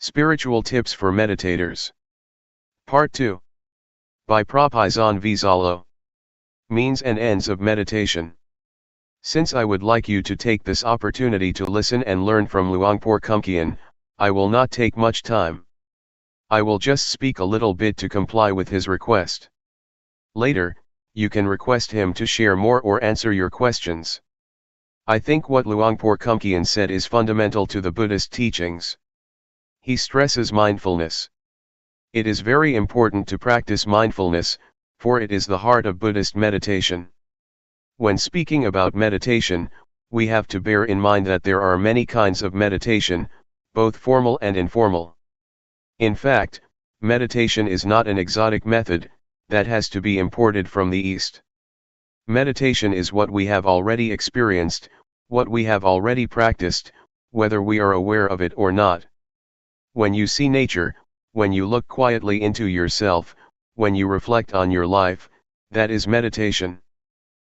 Spiritual Tips for Meditators. Part 2. By Propizan Vizalo. Means and Ends of Meditation. Since I would like you to take this opportunity to listen and learn from Luangpor Teean, I will not take much time. I will just speak a little bit to comply with his request. Later, you can request him to share more or answer your questions. I think what Luangpor Teean said is fundamental to the Buddhist teachings. He stresses mindfulness. It is very important to practice mindfulness, for it is the heart of Buddhist meditation. When speaking about meditation, we have to bear in mind that there are many kinds of meditation, both formal and informal. In fact, meditation is not an exotic method that has to be imported from the East. Meditation is what we have already experienced, what we have already practiced, whether we are aware of it or not. When you see nature, when you look quietly into yourself, when you reflect on your life, that is meditation.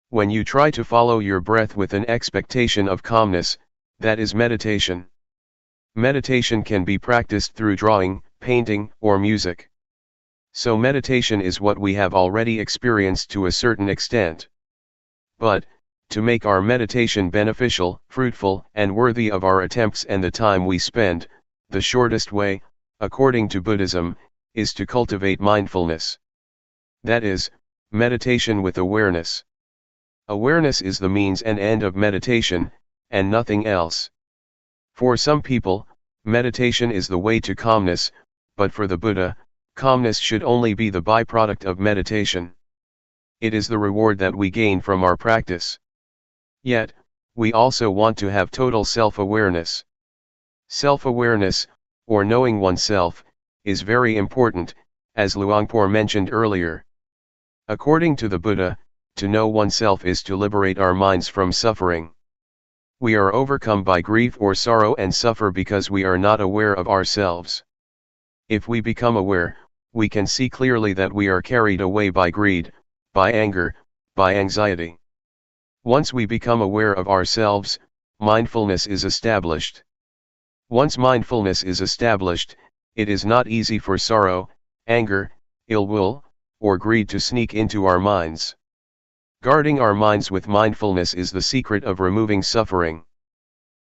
When you try to follow your breath with an expectation of calmness, that is meditation. Meditation can be practiced through drawing, painting, or music. So meditation is what we have already experienced to a certain extent. But, to make our meditation beneficial, fruitful, and worthy of our attempts and the time we spend, the shortest way, according to Buddhism, is to cultivate mindfulness. That is, meditation with awareness. Awareness is the means and end of meditation, and nothing else. For some people, meditation is the way to calmness, but for the Buddha, calmness should only be the byproduct of meditation. It is the reward that we gain from our practice. Yet, we also want to have total self-awareness. Self-awareness, or knowing oneself, is very important, as Luangpor mentioned earlier. According to the Buddha, to know oneself is to liberate our minds from suffering. We are overcome by grief or sorrow and suffer because we are not aware of ourselves. If we become aware, we can see clearly that we are carried away by greed, by anger, by anxiety. Once we become aware of ourselves, mindfulness is established. Once mindfulness is established, it is not easy for sorrow, anger, ill will, or greed to sneak into our minds. Guarding our minds with mindfulness is the secret of removing suffering.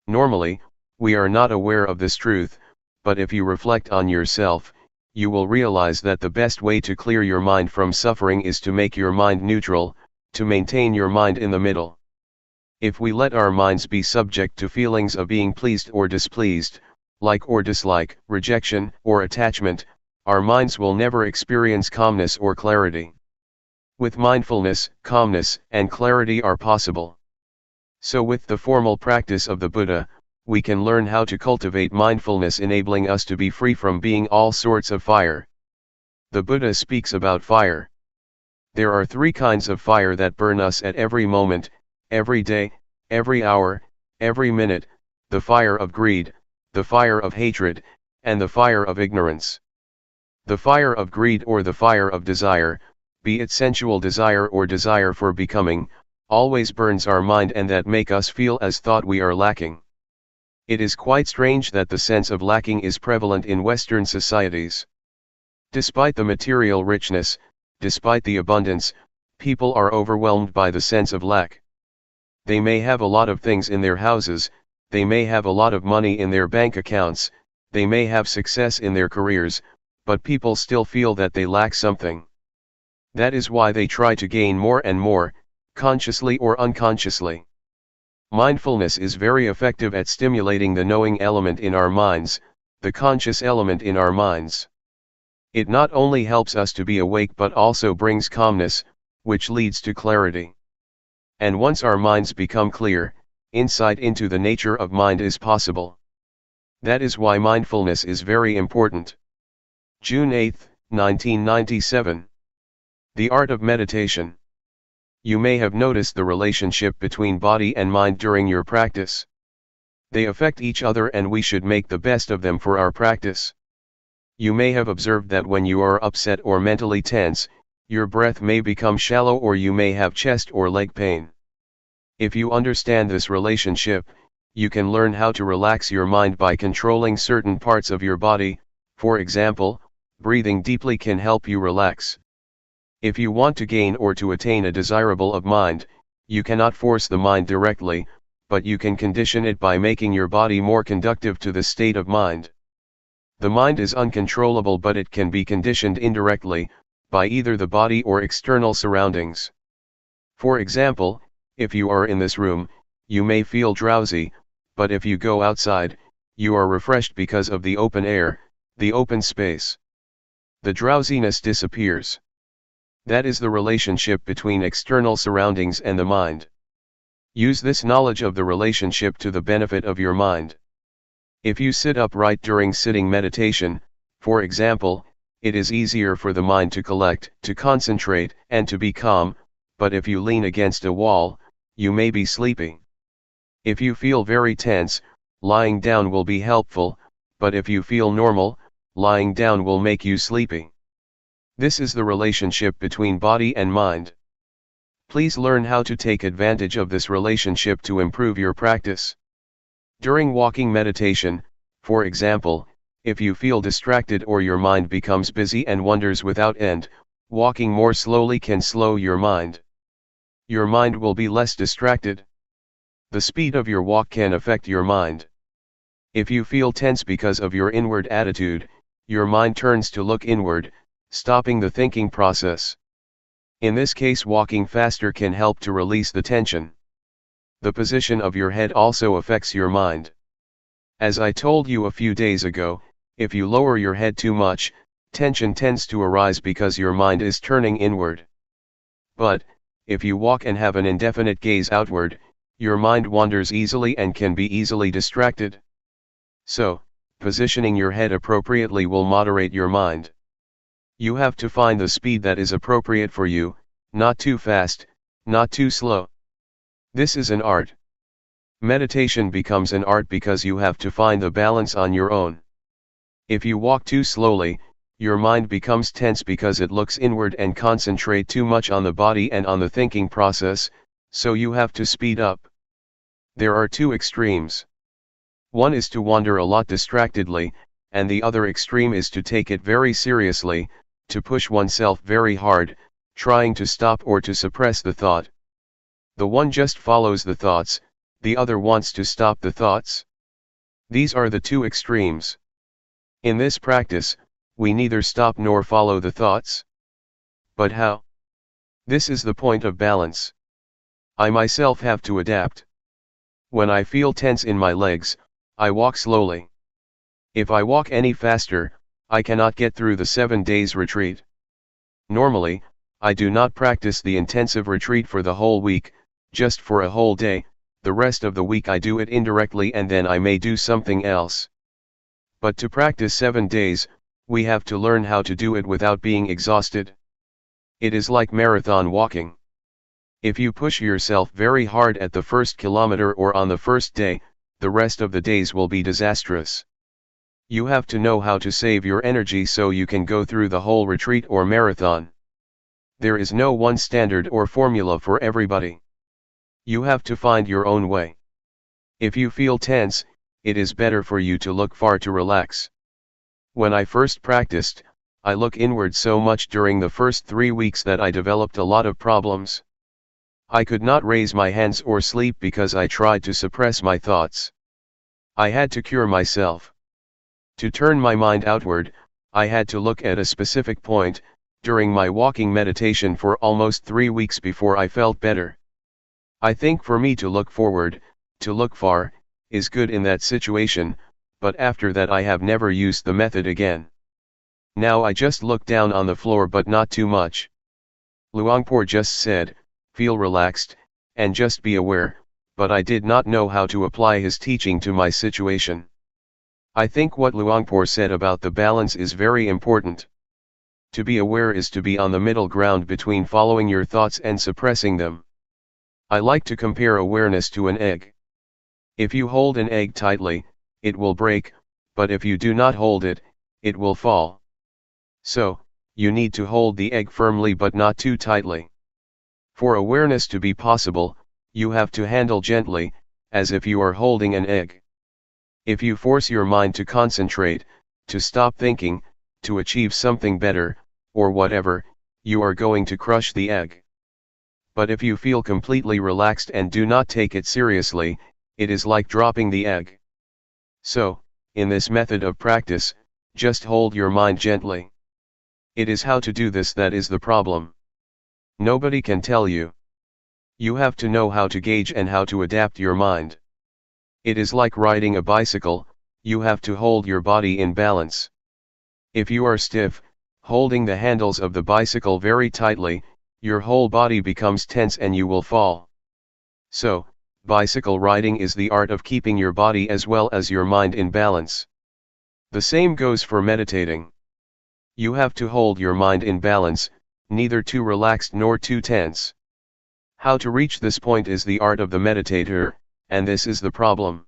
Normally, we are not aware of this truth, but if you reflect on yourself, you will realize that the best way to clear your mind from suffering is to make your mind neutral, to maintain your mind in the middle. If we let our minds be subject to feelings of being pleased or displeased, like or dislike, rejection or attachment, our minds will never experience calmness or clarity. With mindfulness, calmness and clarity are possible. So with the formal practice of the Buddha, we can learn how to cultivate mindfulness, enabling us to be free from being all sorts of fire. The Buddha speaks about fire. There are three kinds of fire that burn us at every moment, every day, every hour, every minute: the fire of greed, the fire of hatred, and the fire of ignorance. The fire of greed or the fire of desire, be it sensual desire or desire for becoming, always burns our mind and that make us feel as thought we are lacking. It is quite strange that the sense of lacking is prevalent in Western societies. Despite the material richness, despite the abundance, people are overwhelmed by the sense of lack. They may have a lot of things in their houses, they may have a lot of money in their bank accounts, they may have success in their careers, but people still feel that they lack something. That is why they try to gain more and more, consciously or unconsciously. Mindfulness is very effective at stimulating the knowing element in our minds, the conscious element in our minds. It not only helps us to be awake but also brings calmness, which leads to clarity. And once our minds become clear, insight into the nature of mind is possible. That is why mindfulness is very important. June 8, 1997. The Art of Meditation. You may have noticed the relationship between body and mind during your practice. They affect each other and we should make the best of them for our practice. You may have observed that when you are upset or mentally tense, your breath may become shallow or you may have chest or leg pain. If you understand this relationship, you can learn how to relax your mind by controlling certain parts of your body. For example, breathing deeply can help you relax. If you want to gain or to attain a desirable of mind, you cannot force the mind directly, but you can condition it by making your body more conducive to the state of mind. The mind is uncontrollable, but it can be conditioned indirectly, by either the body or external surroundings. For example, if you are in this room, you may feel drowsy, but if you go outside, you are refreshed because of the open air, the open space. The drowsiness disappears. That is the relationship between external surroundings and the mind. Use this knowledge of the relationship to the benefit of your mind. If you sit upright during sitting meditation, for example, it is easier for the mind to collect, to concentrate, and to be calm, but if you lean against a wall, you may be sleepy. If you feel very tense, lying down will be helpful, but if you feel normal, lying down will make you sleepy. This is the relationship between body and mind. Please learn how to take advantage of this relationship to improve your practice. During walking meditation, for example, if you feel distracted or your mind becomes busy and wanders without end, walking more slowly can slow your mind. Your mind will be less distracted. The speed of your walk can affect your mind. If you feel tense because of your inward attitude, your mind turns to look inward, stopping the thinking process. In this case, walking faster can help to release the tension. The position of your head also affects your mind. As I told you a few days ago, if you lower your head too much, tension tends to arise because your mind is turning inward. But, if you walk and have an indefinite gaze outward, your mind wanders easily and can be easily distracted. So, positioning your head appropriately will moderate your mind. You have to find the speed that is appropriate for you, not too fast, not too slow. This is an art. Meditation becomes an art because you have to find the balance on your own. If you walk too slowly, your mind becomes tense because it looks inward and concentrate too much on the body and on the thinking process, so you have to speed up. There are two extremes. One is to wander a lot distractedly, and the other extreme is to take it very seriously, to push oneself very hard, trying to stop or to suppress the thought. The one just follows the thoughts, the other wants to stop the thoughts. These are the two extremes. In this practice, we neither stop nor follow the thoughts. But how? This is the point of balance. I myself have to adapt. When I feel tense in my legs, I walk slowly. If I walk any faster, I cannot get through the 7 days retreat. Normally, I do not practice the intensive retreat for the whole week, just for a whole day. The rest of the week I do it indirectly and then I may do something else. But to practice 7 days, we have to learn how to do it without being exhausted. It is like marathon walking. If you push yourself very hard at the first kilometer or on the first day, the rest of the days will be disastrous. You have to know how to save your energy so you can go through the whole retreat or marathon. There is no one standard or formula for everybody. You have to find your own way. If you feel tense, it is better for you to look far to relax. When I first practiced, I look inward so much during the first 3 weeks that I developed a lot of problems. I could not raise my hands or sleep because I tried to suppress my thoughts. I had to cure myself. To turn my mind outward, I had to look at a specific point, during my walking meditation for almost 3 weeks before I felt better. I think for me to look forward, to look far, is good in that situation, but after that I have never used the method again. Now I just look down on the floor but not too much. Luangpor just said, feel relaxed, and just be aware, but I did not know how to apply his teaching to my situation. I think what Luangpor said about the balance is very important. To be aware is to be on the middle ground between following your thoughts and suppressing them. I like to compare awareness to an egg. If you hold an egg tightly, it will break, but if you do not hold it, it will fall. So, you need to hold the egg firmly but not too tightly. For awareness to be possible, you have to handle gently, as if you are holding an egg. If you force your mind to concentrate, to stop thinking, to achieve something better, or whatever, you are going to crush the egg. But if you feel completely relaxed and do not take it seriously, it is like dropping the egg. So, in this method of practice, just hold your mind gently. It is how to do this that is the problem. Nobody can tell you. You have to know how to gauge and how to adapt your mind. It is like riding a bicycle, you have to hold your body in balance. If you are stiff, holding the handles of the bicycle very tightly, your whole body becomes tense and you will fall. So, bicycle riding is the art of keeping your body as well as your mind in balance. The same goes for meditating. You have to hold your mind in balance, neither too relaxed nor too tense. How to reach this point is the art of the meditator, and this is the problem.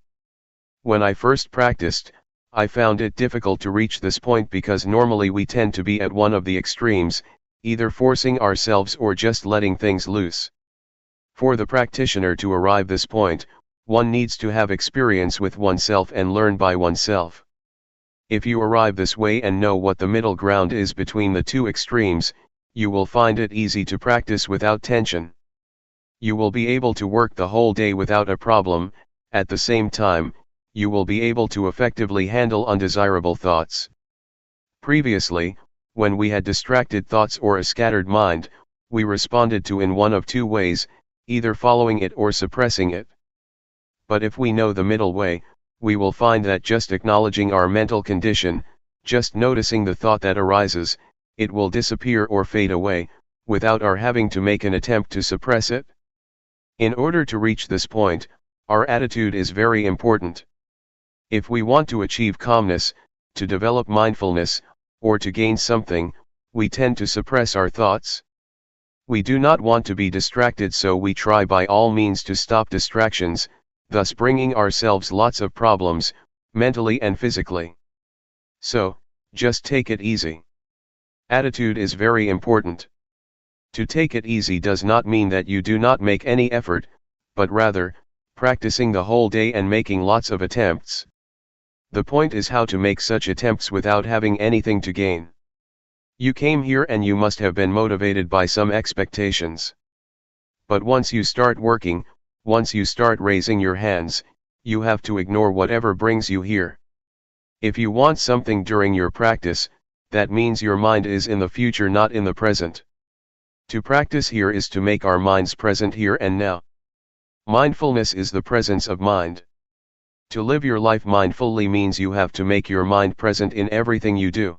When I first practiced, I found it difficult to reach this point because normally we tend to be at one of the extremes, either forcing ourselves or just letting things loose. For the practitioner to arrive this point, one needs to have experience with oneself and learn by oneself. If you arrive this way and know what the middle ground is between the two extremes, you will find it easy to practice without tension. You will be able to work the whole day without a problem. At the same time, you will be able to effectively handle undesirable thoughts. Previously, when we had distracted thoughts or a scattered mind, we responded to in one of two ways, either following it or suppressing it. But if we know the middle way, we will find that just acknowledging our mental condition, just noticing the thought that arises, it will disappear or fade away, without our having to make an attempt to suppress it. In order to reach this point, our attitude is very important. If we want to achieve calmness, to develop mindfulness, or to gain something, we tend to suppress our thoughts. We do not want to be distracted, so we try by all means to stop distractions, thus bringing ourselves lots of problems, mentally and physically. So, just take it easy. Attitude is very important. To take it easy does not mean that you do not make any effort, but rather, practicing the whole day and making lots of attempts. The point is how to make such attempts without having anything to gain. You came here and you must have been motivated by some expectations. But once you start working, once you start raising your hands, you have to ignore whatever brings you here. If you want something during your practice, that means your mind is in the future, not in the present. To practice here is to make our minds present here and now. Mindfulness is the presence of mind. To live your life mindfully means you have to make your mind present in everything you do.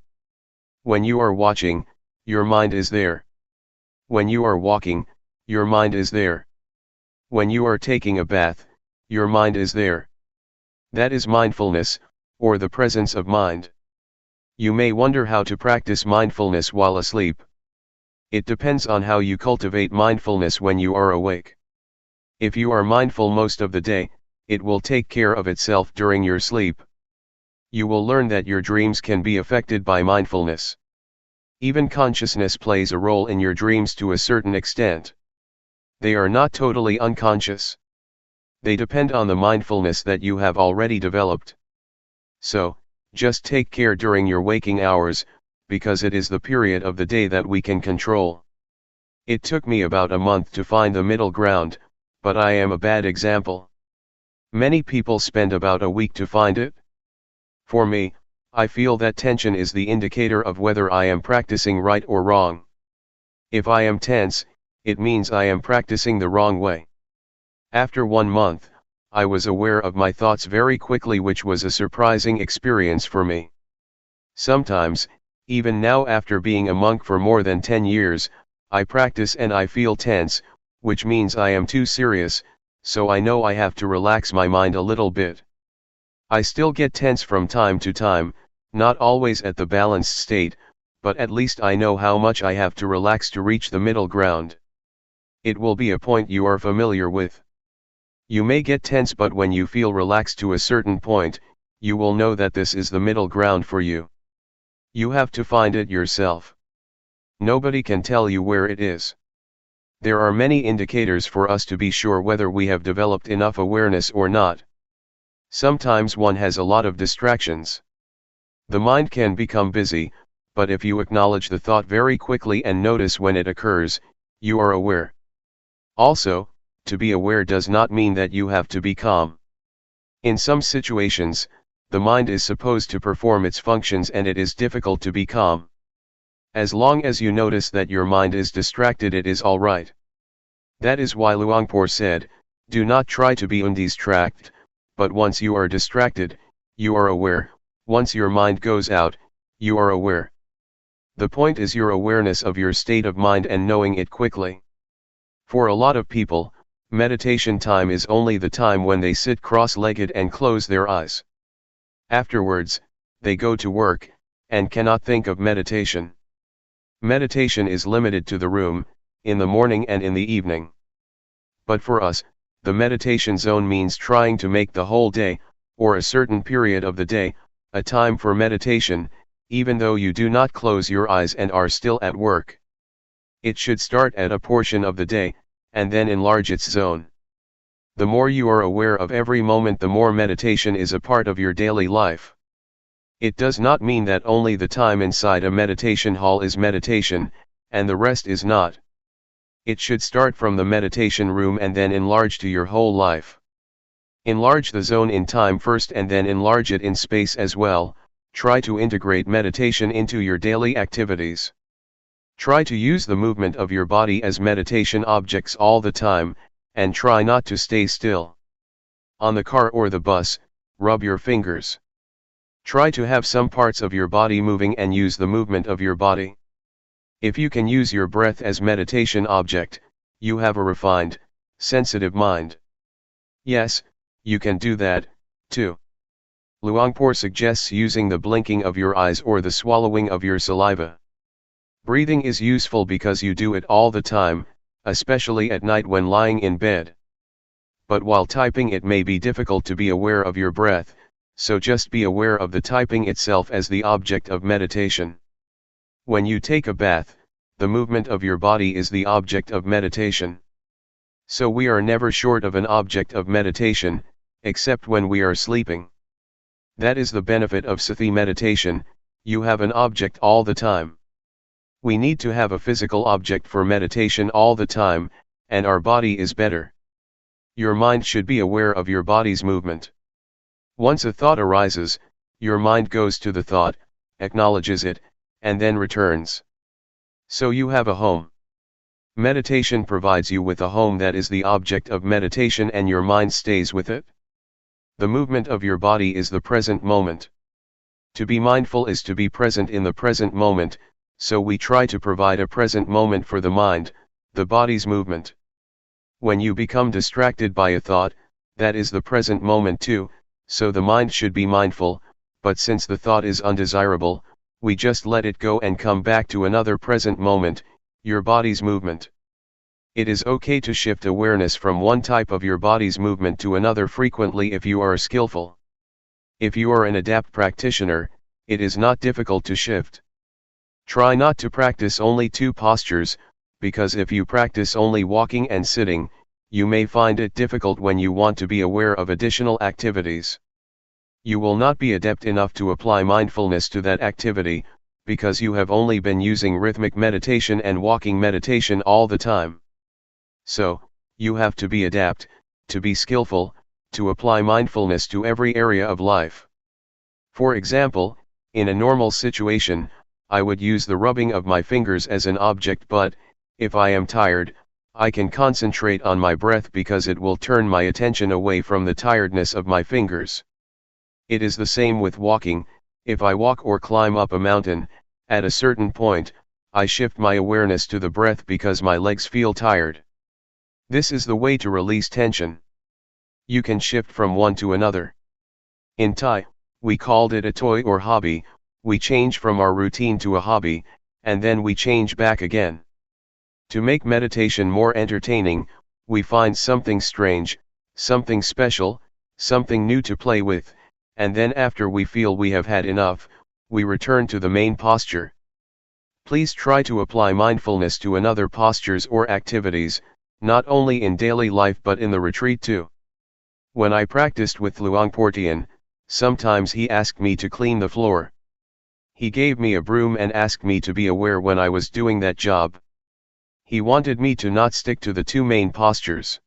When you are watching, your mind is there. When you are walking, your mind is there. When you are taking a bath, your mind is there. That is mindfulness, or the presence of mind. You may wonder how to practice mindfulness while asleep. It depends on how you cultivate mindfulness when you are awake. If you are mindful most of the day, it will take care of itself during your sleep. You will learn that your dreams can be affected by mindfulness. Even consciousness plays a role in your dreams to a certain extent. They are not totally unconscious. They depend on the mindfulness that you have already developed. So, just take care during your waking hours, because it is the period of the day that we can control. It took me about a month to find the middle ground, but I am a bad example. Many people spend about a week to find it. For me, I feel that tension is the indicator of whether I am practicing right or wrong. If I am tense, it means I am practicing the wrong way. After 1 month, I was aware of my thoughts very quickly, which was a surprising experience for me. Sometimes, even now after being a monk for more than 10 years, I practice and I feel tense, which means I am too serious, so I know I have to relax my mind a little bit. I still get tense from time to time, not always at the balanced state, but at least I know how much I have to relax to reach the middle ground. It will be a point you are familiar with. You may get tense, but when you feel relaxed to a certain point, you will know that this is the middle ground for you. You have to find it yourself. Nobody can tell you where it is. There are many indicators for us to be sure whether we have developed enough awareness or not. Sometimes one has a lot of distractions. The mind can become busy, but if you acknowledge the thought very quickly and notice when it occurs, you are aware. Also, to be aware does not mean that you have to be calm. In some situations, the mind is supposed to perform its functions and it is difficult to be calm. As long as you notice that your mind is distracted, it is all right. That is why Luangpor said, do not try to be undistracted, but once you are distracted, you are aware. Once your mind goes out, you are aware. The point is your awareness of your state of mind and knowing it quickly. For a lot of people, meditation time is only the time when they sit cross-legged and close their eyes. Afterwards, they go to work, and cannot think of meditation. Meditation is limited to the room, in the morning and in the evening. But for us, the meditation zone means trying to make the whole day, or a certain period of the day, a time for meditation, even though you do not close your eyes and are still at work. It should start at a portion of the day, and then enlarge its zone. The more you are aware of every moment, the more meditation is a part of your daily life. It does not mean that only the time inside a meditation hall is meditation, and the rest is not. It should start from the meditation room and then enlarge to your whole life. Enlarge the zone in time first and then enlarge it in space as well. Try to integrate meditation into your daily activities. Try to use the movement of your body as meditation objects all the time, and try not to stay still. On the car or the bus, rub your fingers. Try to have some parts of your body moving and use the movement of your body. If you can use your breath as meditation object, you have a refined, sensitive mind. Yes, you can do that, too. Luangpor suggests using the blinking of your eyes or the swallowing of your saliva. Breathing is useful because you do it all the time, especially at night when lying in bed. But while typing, it may be difficult to be aware of your breath, so just be aware of the typing itself as the object of meditation. When you take a bath, the movement of your body is the object of meditation. So we are never short of an object of meditation, except when we are sleeping. That is the benefit of Sati meditation, you have an object all the time. We need to have a physical object for meditation all the time, and our body is better. Your mind should be aware of your body's movement. Once a thought arises, your mind goes to the thought, acknowledges it, and then returns. So you have a home. Meditation provides you with a home that is the object of meditation and your mind stays with it. The movement of your body is the present moment. To be mindful is to be present in the present moment, so we try to provide a present moment for the mind, the body's movement. When you become distracted by a thought, that is the present moment too, so the mind should be mindful, but since the thought is undesirable, we just let it go and come back to another present moment, your body's movement. It is okay to shift awareness from one type of your body's movement to another frequently if you are skillful. If you are an adept practitioner, it is not difficult to shift. Try not to practice only two postures, because if you practice only walking and sitting, you may find it difficult when you want to be aware of additional activities. You will not be adept enough to apply mindfulness to that activity, because you have only been using rhythmic meditation and walking meditation all the time. So, you have to be adept, to be skillful, to apply mindfulness to every area of life. For example, in a normal situation, I would use the rubbing of my fingers as an object, but, if I am tired, I can concentrate on my breath because it will turn my attention away from the tiredness of my fingers. It is the same with walking. If I walk or climb up a mountain, at a certain point, I shift my awareness to the breath because my legs feel tired. This is the way to release tension. You can shift from one to another. In Thai, we called it a toy or hobby. We change from our routine to a hobby, and then we change back again. To make meditation more entertaining, we find something strange, something special, something new to play with, and then after we feel we have had enough, we return to the main posture. Please try to apply mindfulness to another postures or activities, not only in daily life but in the retreat too. When I practiced with Luangpor Teean, sometimes he asked me to clean the floor. He gave me a broom and asked me to be aware when I was doing that job. He wanted me to not stick to the two main postures.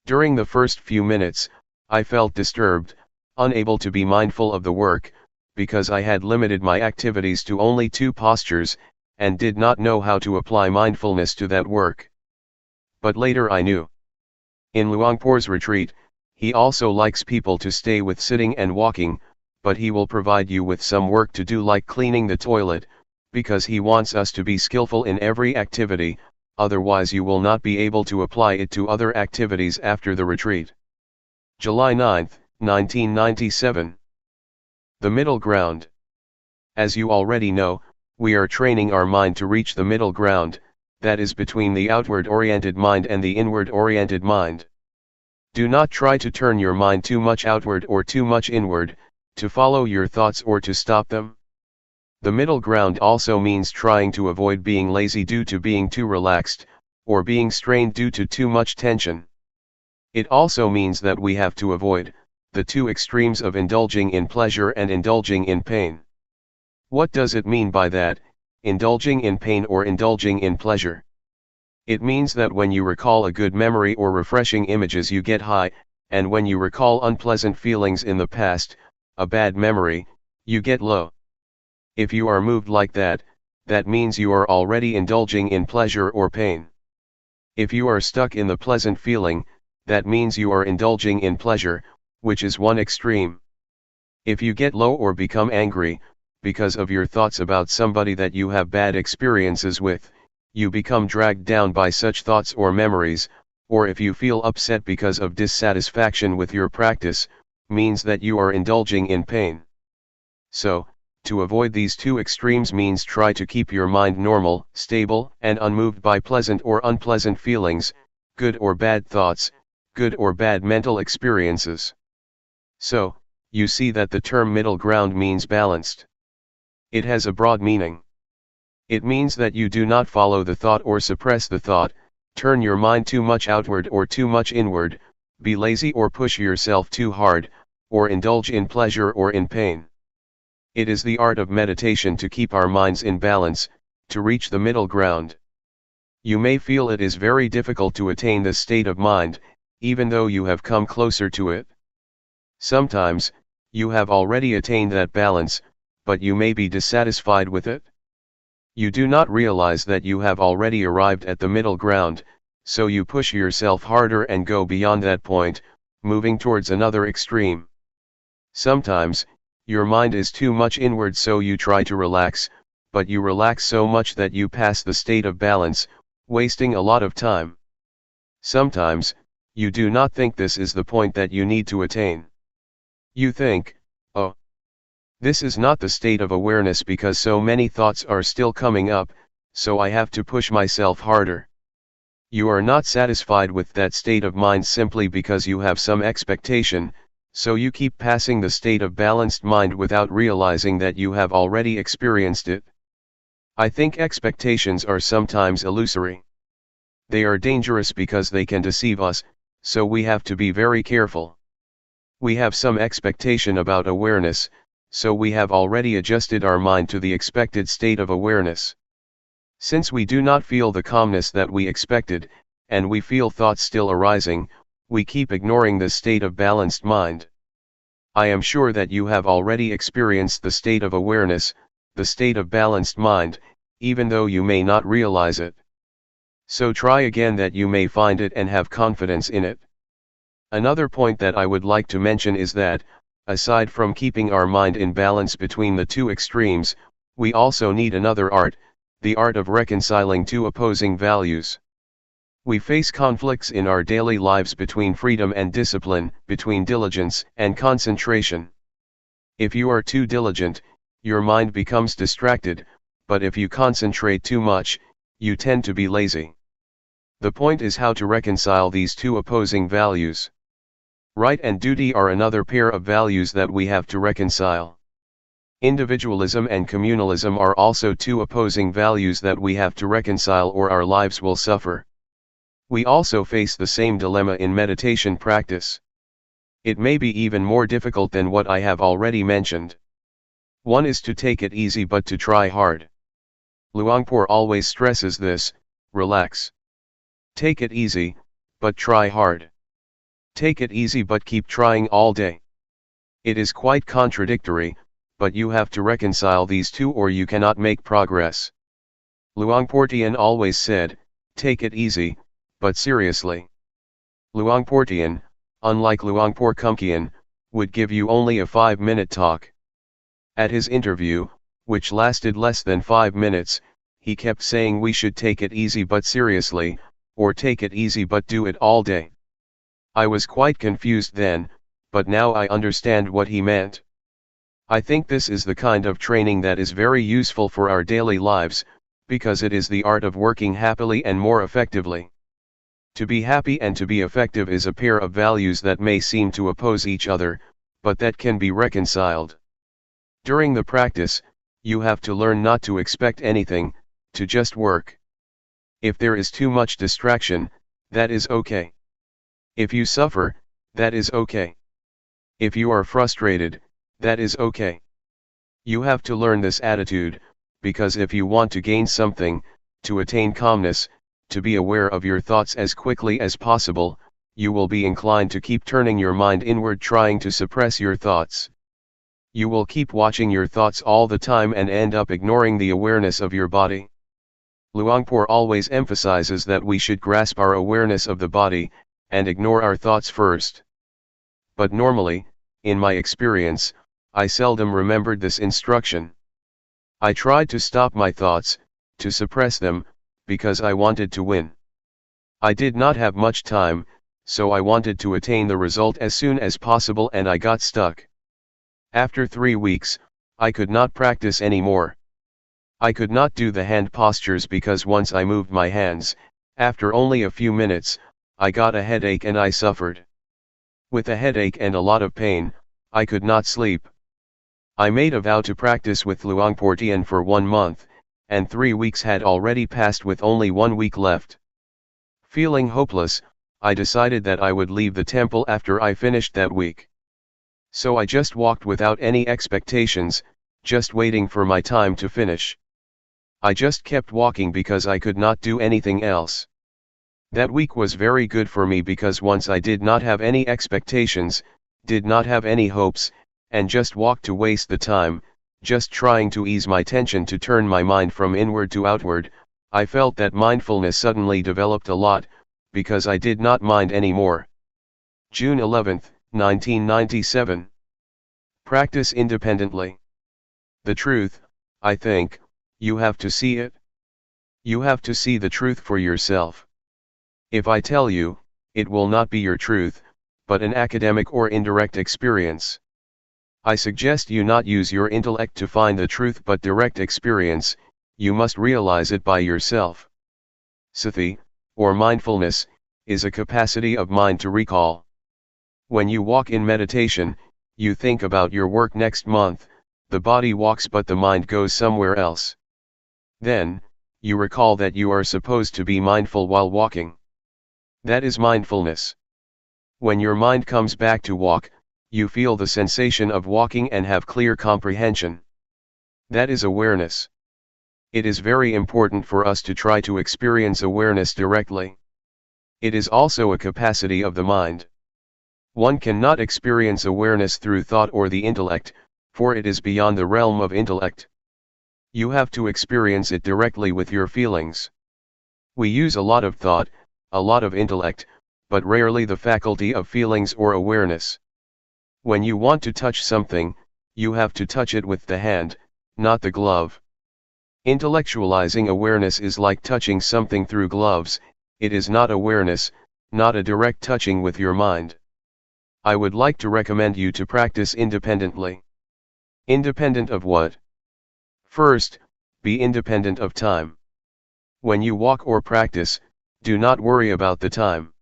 During the first few minutes, I felt disturbed, unable to be mindful of the work, because I had limited my activities to only two postures, and did not know how to apply mindfulness to that work. But later I knew. In Luangpor's retreat, he also likes people to stay with sitting and walking, but he will provide you with some work to do like cleaning the toilet, because he wants us to be skillful in every activity, otherwise you will not be able to apply it to other activities after the retreat. July 9, 1997. The middle ground. As you already know, we are training our mind to reach the middle ground, that is between the outward-oriented mind and the inward-oriented mind. Do not try to turn your mind too much outward or too much inward, to follow your thoughts or to stop them. The middle ground also means trying to avoid being lazy due to being too relaxed, or being strained due to too much tension. It also means that we have to avoid the two extremes of indulging in pleasure and indulging in pain. What does it mean by that, indulging in pain or indulging in pleasure? It means that when you recall a good memory or refreshing images you get high, and when you recall unpleasant feelings in the past, a bad memory, you get low. If you are moved like that, that means you are already indulging in pleasure or pain. If you are stuck in the pleasant feeling, that means you are indulging in pleasure, which is one extreme. If you get low or become angry, because of your thoughts about somebody that you have bad experiences with, you become dragged down by such thoughts or memories, or if you feel upset because of dissatisfaction with your practice, means that you are indulging in pain. So, to avoid these two extremes means try to keep your mind normal, stable, and unmoved by pleasant or unpleasant feelings, good or bad thoughts, good or bad mental experiences. So, you see that the term middle ground means balanced. It has a broad meaning. It means that you do not follow the thought or suppress the thought, turn your mind too much outward or too much inward, be lazy or push yourself too hard, or indulge in pleasure or in pain. It is the art of meditation to keep our minds in balance, to reach the middle ground. You may feel it is very difficult to attain this state of mind, even though you have come closer to it. Sometimes, you have already attained that balance, but you may be dissatisfied with it. You do not realize that you have already arrived at the middle ground, so you push yourself harder and go beyond that point, moving towards another extreme. Sometimes, your mind is too much inward so you try to relax, but you relax so much that you pass the state of balance, wasting a lot of time. Sometimes, you do not think this is the point that you need to attain. You think, oh, this is not the state of awareness because so many thoughts are still coming up, so I have to push myself harder. You are not satisfied with that state of mind simply because you have some expectation, so you keep passing the state of balanced mind without realizing that you have already experienced it. I think expectations are sometimes illusory. They are dangerous because they can deceive us, so we have to be very careful. We have some expectation about awareness, so we have already adjusted our mind to the expected state of awareness. Since we do not feel the calmness that we expected, and we feel thoughts still arising, we keep ignoring this state of balanced mind. I am sure that you have already experienced the state of awareness, the state of balanced mind, even though you may not realize it. So try again that you may find it and have confidence in it. Another point that I would like to mention is that, aside from keeping our mind in balance between the two extremes, we also need another art, the art of reconciling two opposing values. We face conflicts in our daily lives between freedom and discipline, between diligence and concentration. If you are too diligent, your mind becomes distracted, but if you concentrate too much, you tend to be lazy. The point is how to reconcile these two opposing values. Right and duty are another pair of values that we have to reconcile. Individualism and communalism are also two opposing values that we have to reconcile, or our lives will suffer. We also face the same dilemma in meditation practice. It may be even more difficult than what I have already mentioned. One is to take it easy but to try hard. Luangpor always stresses this: relax. Take it easy, but try hard. Take it easy but keep trying all day. It is quite contradictory, but you have to reconcile these two or you cannot make progress. Luangpor Teean always said, take it easy, but seriously. Luangpor Teean, unlike Luangpor Teean, would give you only a 5-minute talk. At his interview, which lasted less than 5 minutes, he kept saying we should take it easy but seriously, or take it easy but do it all day. I was quite confused then, but now I understand what he meant. I think this is the kind of training that is very useful for our daily lives, because it is the art of working happily and more effectively. To be happy and to be effective is a pair of values that may seem to oppose each other, but that can be reconciled. During the practice, you have to learn not to expect anything, to just work. If there is too much distraction, that is okay. If you suffer, that is okay. If you are frustrated, that is okay. You have to learn this attitude, because if you want to gain something, to attain calmness, to be aware of your thoughts as quickly as possible, you will be inclined to keep turning your mind inward, trying to suppress your thoughts. You will keep watching your thoughts all the time and end up ignoring the awareness of your body. Luangpor always emphasizes that we should grasp our awareness of the body, and ignore our thoughts first. But normally, in my experience, I seldom remembered this instruction. I tried to stop my thoughts, to suppress them, because I wanted to win. I did not have much time, so I wanted to attain the result as soon as possible, and I got stuck. After 3 weeks, I could not practice anymore. I could not do the hand postures because once I moved my hands, after only a few minutes, I got a headache and I suffered. With a headache and a lot of pain, I could not sleep. I made a vow to practice with Luangpor Teean for 1 month, and 3 weeks had already passed with only 1 week left. Feeling hopeless, I decided that I would leave the temple after I finished that week. So I just walked without any expectations, just waiting for my time to finish. I just kept walking because I could not do anything else. That week was very good for me because once I did not have any expectations, did not have any hopes, and just walked to waste the time, just trying to ease my tension to turn my mind from inward to outward, I felt that mindfulness suddenly developed a lot, because I did not mind anymore. June 11, 1997. Practice independently. The truth, I think, you have to see it. You have to see the truth for yourself. If I tell you, it will not be your truth, but an academic or indirect experience. I suggest you not use your intellect to find the truth but direct experience, you must realize it by yourself. Sati, or mindfulness, is a capacity of mind to recall. When you walk in meditation, you think about your work next month, the body walks but the mind goes somewhere else. Then, you recall that you are supposed to be mindful while walking. That is mindfulness. When your mind comes back to walk, you feel the sensation of walking and have clear comprehension. That is awareness. It is very important for us to try to experience awareness directly. It is also a capacity of the mind. One cannot experience awareness through thought or the intellect, for it is beyond the realm of intellect. You have to experience it directly with your feelings. We use a lot of thought, a lot of intellect, but rarely the faculty of feelings or awareness. When you want to touch something, you have to touch it with the hand, not the glove. Intellectualizing awareness is like touching something through gloves, it is not awareness, not a direct touching with your mind. I would like to recommend you to practice independently. Independent of what? First, be independent of time. When you walk or practice, do not worry about the time.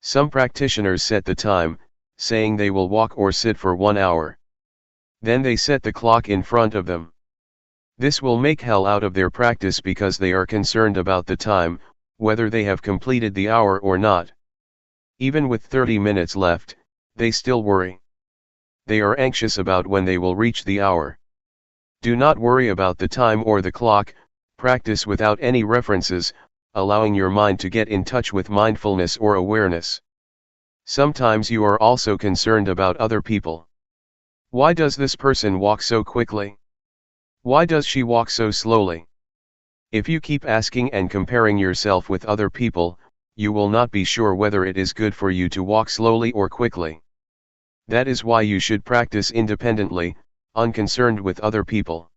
Some practitioners set the time, saying they will walk or sit for 1 hour. Then they set the clock in front of them. This will make hell out of their practice because they are concerned about the time, whether they have completed the hour or not. Even with 30 minutes left, they still worry. They are anxious about when they will reach the hour. Do not worry about the time or the clock, practice without any references, allowing your mind to get in touch with mindfulness or awareness. Sometimes you are also concerned about other people. Why does this person walk so quickly? Why does she walk so slowly? If you keep asking and comparing yourself with other people, you will not be sure whether it is good for you to walk slowly or quickly. That is why you should practice independently, unconcerned with other people.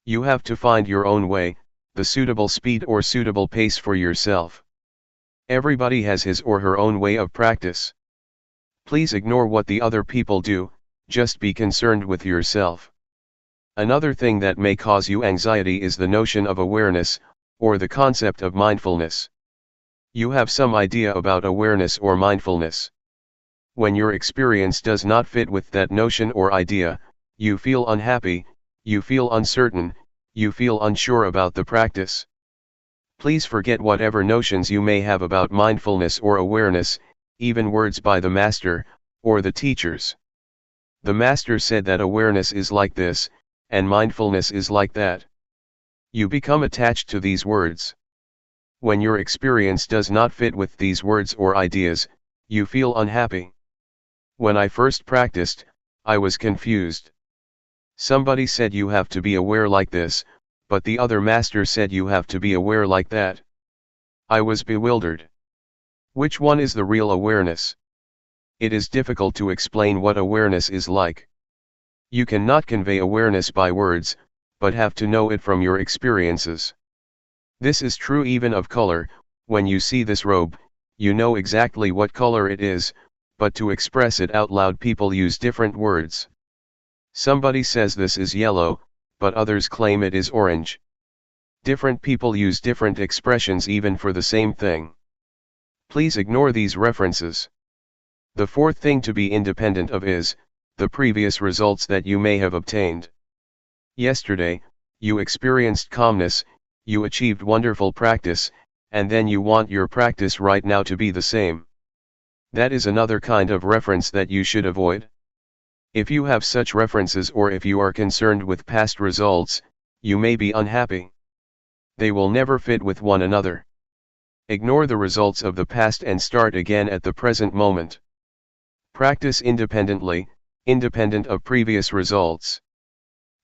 You have to find your own way, the suitable speed or suitable pace for yourself. Everybody has his or her own way of practice. Please ignore what the other people do, just be concerned with yourself. Another thing that may cause you anxiety is the notion of awareness, or the concept of mindfulness. You have some idea about awareness or mindfulness. When your experience does not fit with that notion or idea, you feel unhappy, you feel uncertain, you feel unsure about the practice. Please forget whatever notions you may have about mindfulness or awareness, even words by the master, or the teachers. The master said that awareness is like this, and mindfulness is like that. You become attached to these words. When your experience does not fit with these words or ideas, you feel unhappy. When I first practiced, I was confused. Somebody said you have to be aware like this, but the other master said you have to be aware like that. I was bewildered. Which one is the real awareness? It is difficult to explain what awareness is like. You cannot convey awareness by words, but have to know it from your experiences. This is true even of color. When you see this robe, you know exactly what color it is, but to express it out loud people use different words. Somebody says this is yellow, but others claim it is orange. Different people use different expressions even for the same thing. Please ignore these references. The fourth thing to be independent of is the previous results that you may have obtained. Yesterday, you experienced calmness, you achieved wonderful practice, and then you want your practice right now to be the same. That is another kind of reference that you should avoid. If you have such references or if you are concerned with past results, you may be unhappy. They will never fit with one another. Ignore the results of the past and start again at the present moment. Practice independently, independent of previous results.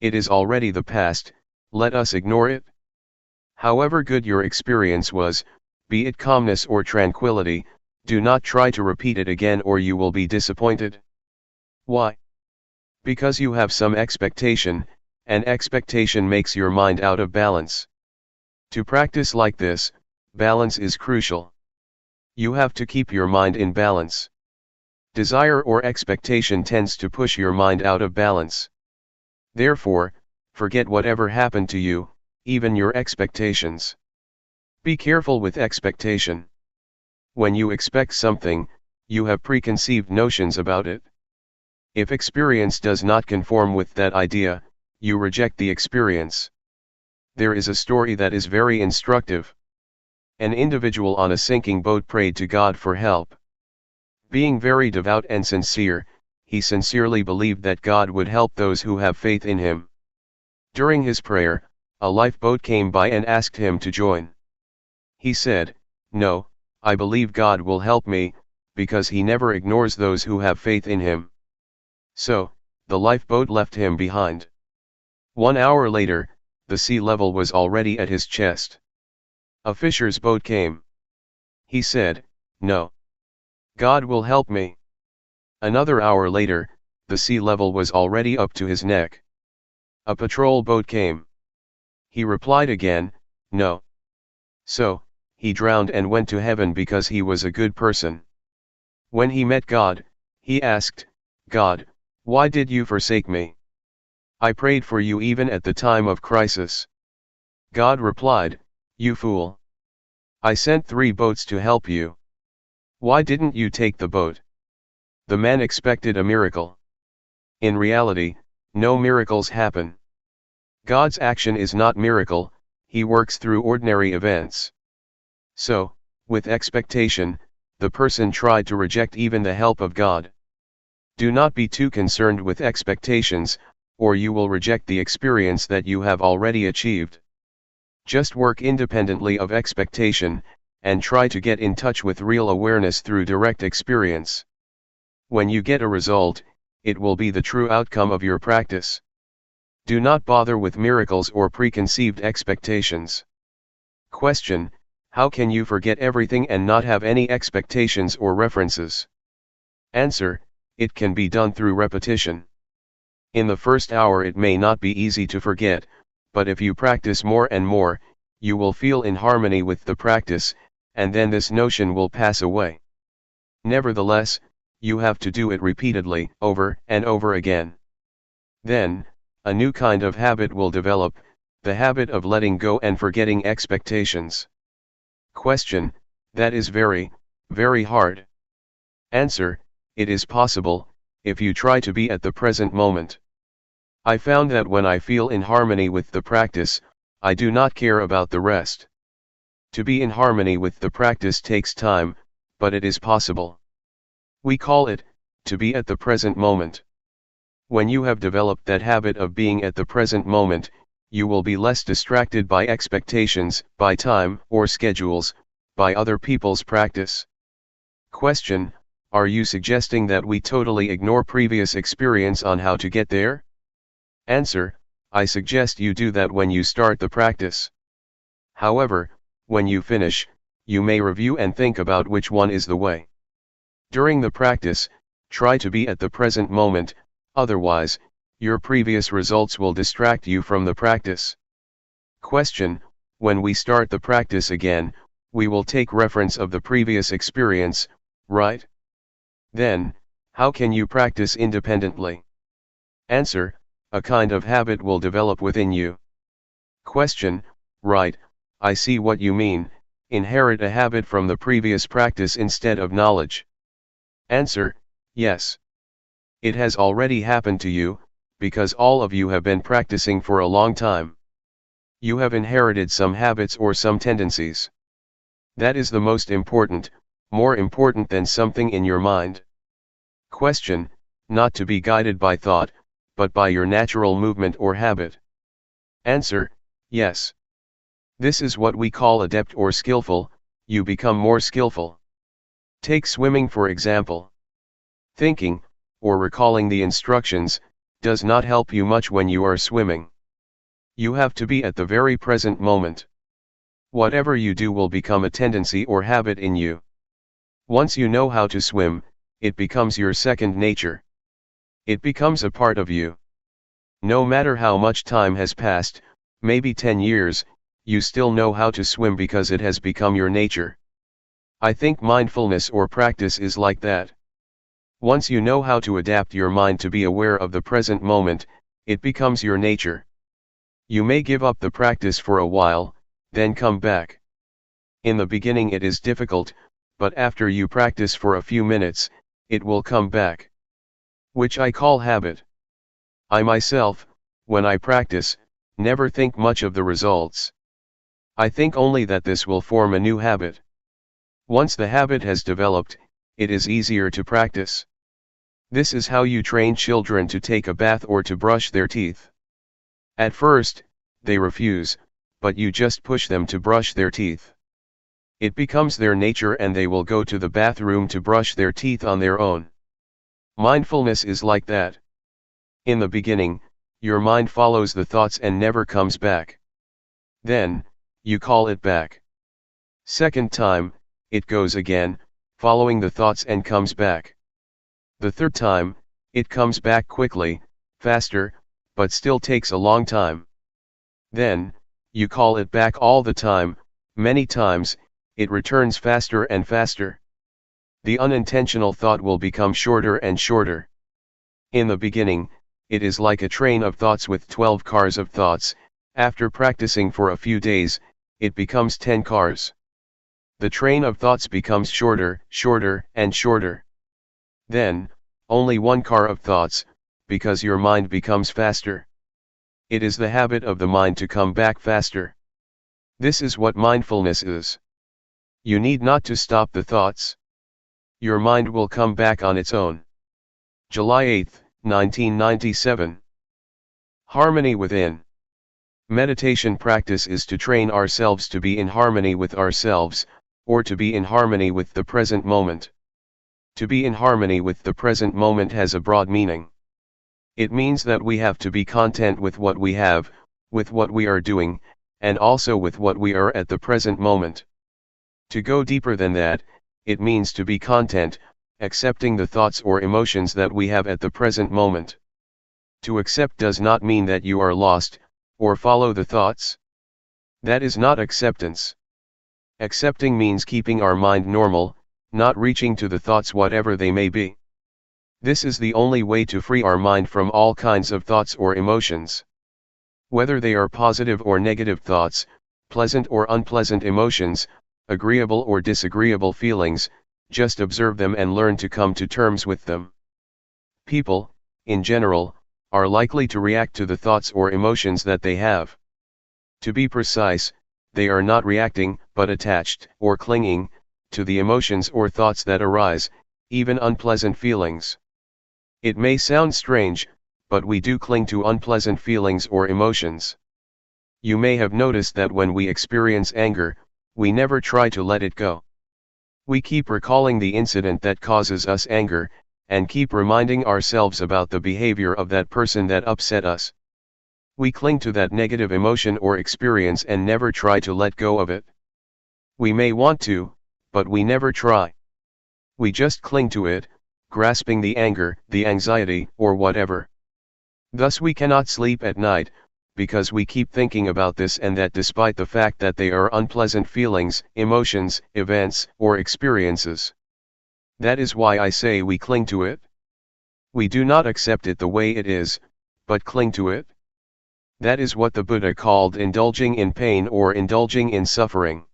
It is already the past, let us ignore it. However good your experience was, be it calmness or tranquility, do not try to repeat it again or you will be disappointed. Why? Because you have some expectation, and expectation makes your mind out of balance. To practice like this, balance is crucial. You have to keep your mind in balance. Desire or expectation tends to push your mind out of balance. Therefore, forget whatever happened to you, even your expectations. Be careful with expectation. When you expect something, you have preconceived notions about it. If experience does not conform with that idea, you reject the experience. There is a story that is very instructive. An individual on a sinking boat prayed to God for help. Being very devout and sincere, he sincerely believed that God would help those who have faith in him. During his prayer, a lifeboat came by and asked him to join. He said, "No, I believe God will help me, because he never ignores those who have faith in him." So, the lifeboat left him behind. 1 hour later, the sea level was already at his chest. A fisher's boat came. He said, "No. God will help me." Another hour later, the sea level was already up to his neck. A patrol boat came. He replied again, "No." So, he drowned and went to heaven because he was a good person. When he met God, he asked, "God, why did you forsake me? I prayed for you even at the time of crisis." God replied, "You fool. I sent 3 boats to help you. Why didn't you take the boat?" The man expected a miracle. In reality, no miracles happen. God's action is not miracle, he works through ordinary events. So, with expectation, the person tried to reject even the help of God. Do not be too concerned with expectations, or you will reject the experience that you have already achieved. Just work independently of expectation, and try to get in touch with real awareness through direct experience. When you get a result, it will be the true outcome of your practice. Do not bother with miracles or preconceived expectations. Question: how can you forget everything and not have any expectations or references? Answer: it can be done through repetition. In the first hour it may not be easy to forget, but if you practice more and more, you will feel in harmony with the practice, and then this notion will pass away. Nevertheless, you have to do it repeatedly, over and over again. Then, a new kind of habit will develop, the habit of letting go and forgetting expectations. Question: that is very, very hard. Answer: it is possible, if you try to be at the present moment. I found that when I feel in harmony with the practice, I do not care about the rest. To be in harmony with the practice takes time, but it is possible. We call it, to be at the present moment. When you have developed that habit of being at the present moment, you will be less distracted by expectations, by time or schedules, by other people's practice. Question: are you suggesting that we totally ignore previous experience on how to get there? Answer: I suggest you do that when you start the practice. However, when you finish, you may review and think about which one is the way. During the practice, try to be at the present moment, otherwise, your previous results will distract you from the practice. Question: when we start the practice again, we will take reference of the previous experience, right? Then, how can you practice independently? Answer: a kind of habit will develop within you. Question: right, I see what you mean, inherit a habit from the previous practice instead of knowledge. Answer: yes. It has already happened to you, because all of you have been practicing for a long time. You have inherited some habits or some tendencies. That is the most important, more important than something in your mind. Question: not to be guided by thought, but by your natural movement or habit. Answer: yes. This is what we call adept or skillful, you become more skillful. Take swimming for example. Thinking, or recalling the instructions, does not help you much when you are swimming. You have to be at the very present moment. Whatever you do will become a tendency or habit in you. Once you know how to swim, it becomes your second nature. It becomes a part of you. No matter how much time has passed, maybe 10 years, you still know how to swim because it has become your nature. I think mindfulness or practice is like that. Once you know how to adapt your mind to be aware of the present moment, it becomes your nature. You may give up the practice for a while, then come back. In the beginning it is difficult, but after you practice for a few minutes, it will come back. Which I call habit. I myself, when I practice, never think much of the results. I think only that this will form a new habit. Once the habit has developed, it is easier to practice. This is how you train children to take a bath or to brush their teeth. At first, they refuse, but you just push them to brush their teeth. It becomes their nature and they will go to the bathroom to brush their teeth on their own. Mindfulness is like that. In the beginning, your mind follows the thoughts and never comes back. Then, you call it back. Second time, it goes again, following the thoughts and comes back. The third time, it comes back quickly, faster, but still takes a long time. Then, you call it back all the time, many times, it returns faster and faster. The unintentional thought will become shorter and shorter. In the beginning, it is like a train of thoughts with 12 cars of thoughts. After practicing for a few days, it becomes 10 cars. The train of thoughts becomes shorter, shorter, and shorter. Then, only one car of thoughts, because your mind becomes faster. It is the habit of the mind to come back faster. This is what mindfulness is. You need not to stop the thoughts. Your mind will come back on its own. July 8, 1997. Harmony within. Meditation practice is to train ourselves to be in harmony with ourselves, or to be in harmony with the present moment. To be in harmony with the present moment has a broad meaning. It means that we have to be content with what we have, with what we are doing, and also with what we are at the present moment. To go deeper than that, it means to be content, accepting the thoughts or emotions that we have at the present moment. To accept does not mean that you are lost, or follow the thoughts. That is not acceptance. Accepting means keeping our mind normal, not reaching to the thoughts whatever they may be. This is the only way to free our mind from all kinds of thoughts or emotions. Whether they are positive or negative thoughts, pleasant or unpleasant emotions, agreeable or disagreeable feelings, just observe them and learn to come to terms with them. People, in general, are likely to react to the thoughts or emotions that they have. To be precise, they are not reacting, but attached, or clinging, to the emotions or thoughts that arise, even unpleasant feelings. It may sound strange, but we do cling to unpleasant feelings or emotions. You may have noticed that when we experience anger, we never try to let it go. We keep recalling the incident that causes us anger, and keep reminding ourselves about the behavior of that person that upset us. We cling to that negative emotion or experience and never try to let go of it. We may want to, but we never try. We just cling to it, grasping the anger, the anxiety, or whatever. Thus we cannot sleep at night, because we keep thinking about this and that despite the fact that they are unpleasant feelings, emotions, events, or experiences. That is why I say we cling to it. We do not accept it the way it is, but cling to it. That is what the Buddha called indulging in pain or indulging in suffering.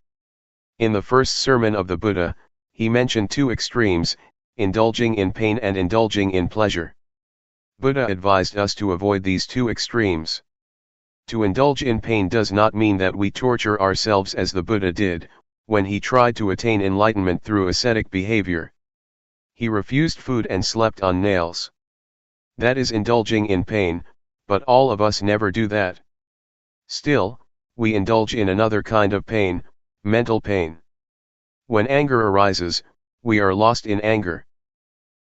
In the first sermon of the Buddha, he mentioned two extremes, indulging in pain and indulging in pleasure. Buddha advised us to avoid these two extremes. To indulge in pain does not mean that we torture ourselves as the Buddha did, when he tried to attain enlightenment through ascetic behavior. He refused food and slept on nails. That is indulging in pain, but all of us never do that. Still, we indulge in another kind of pain, mental pain. When anger arises, we are lost in anger.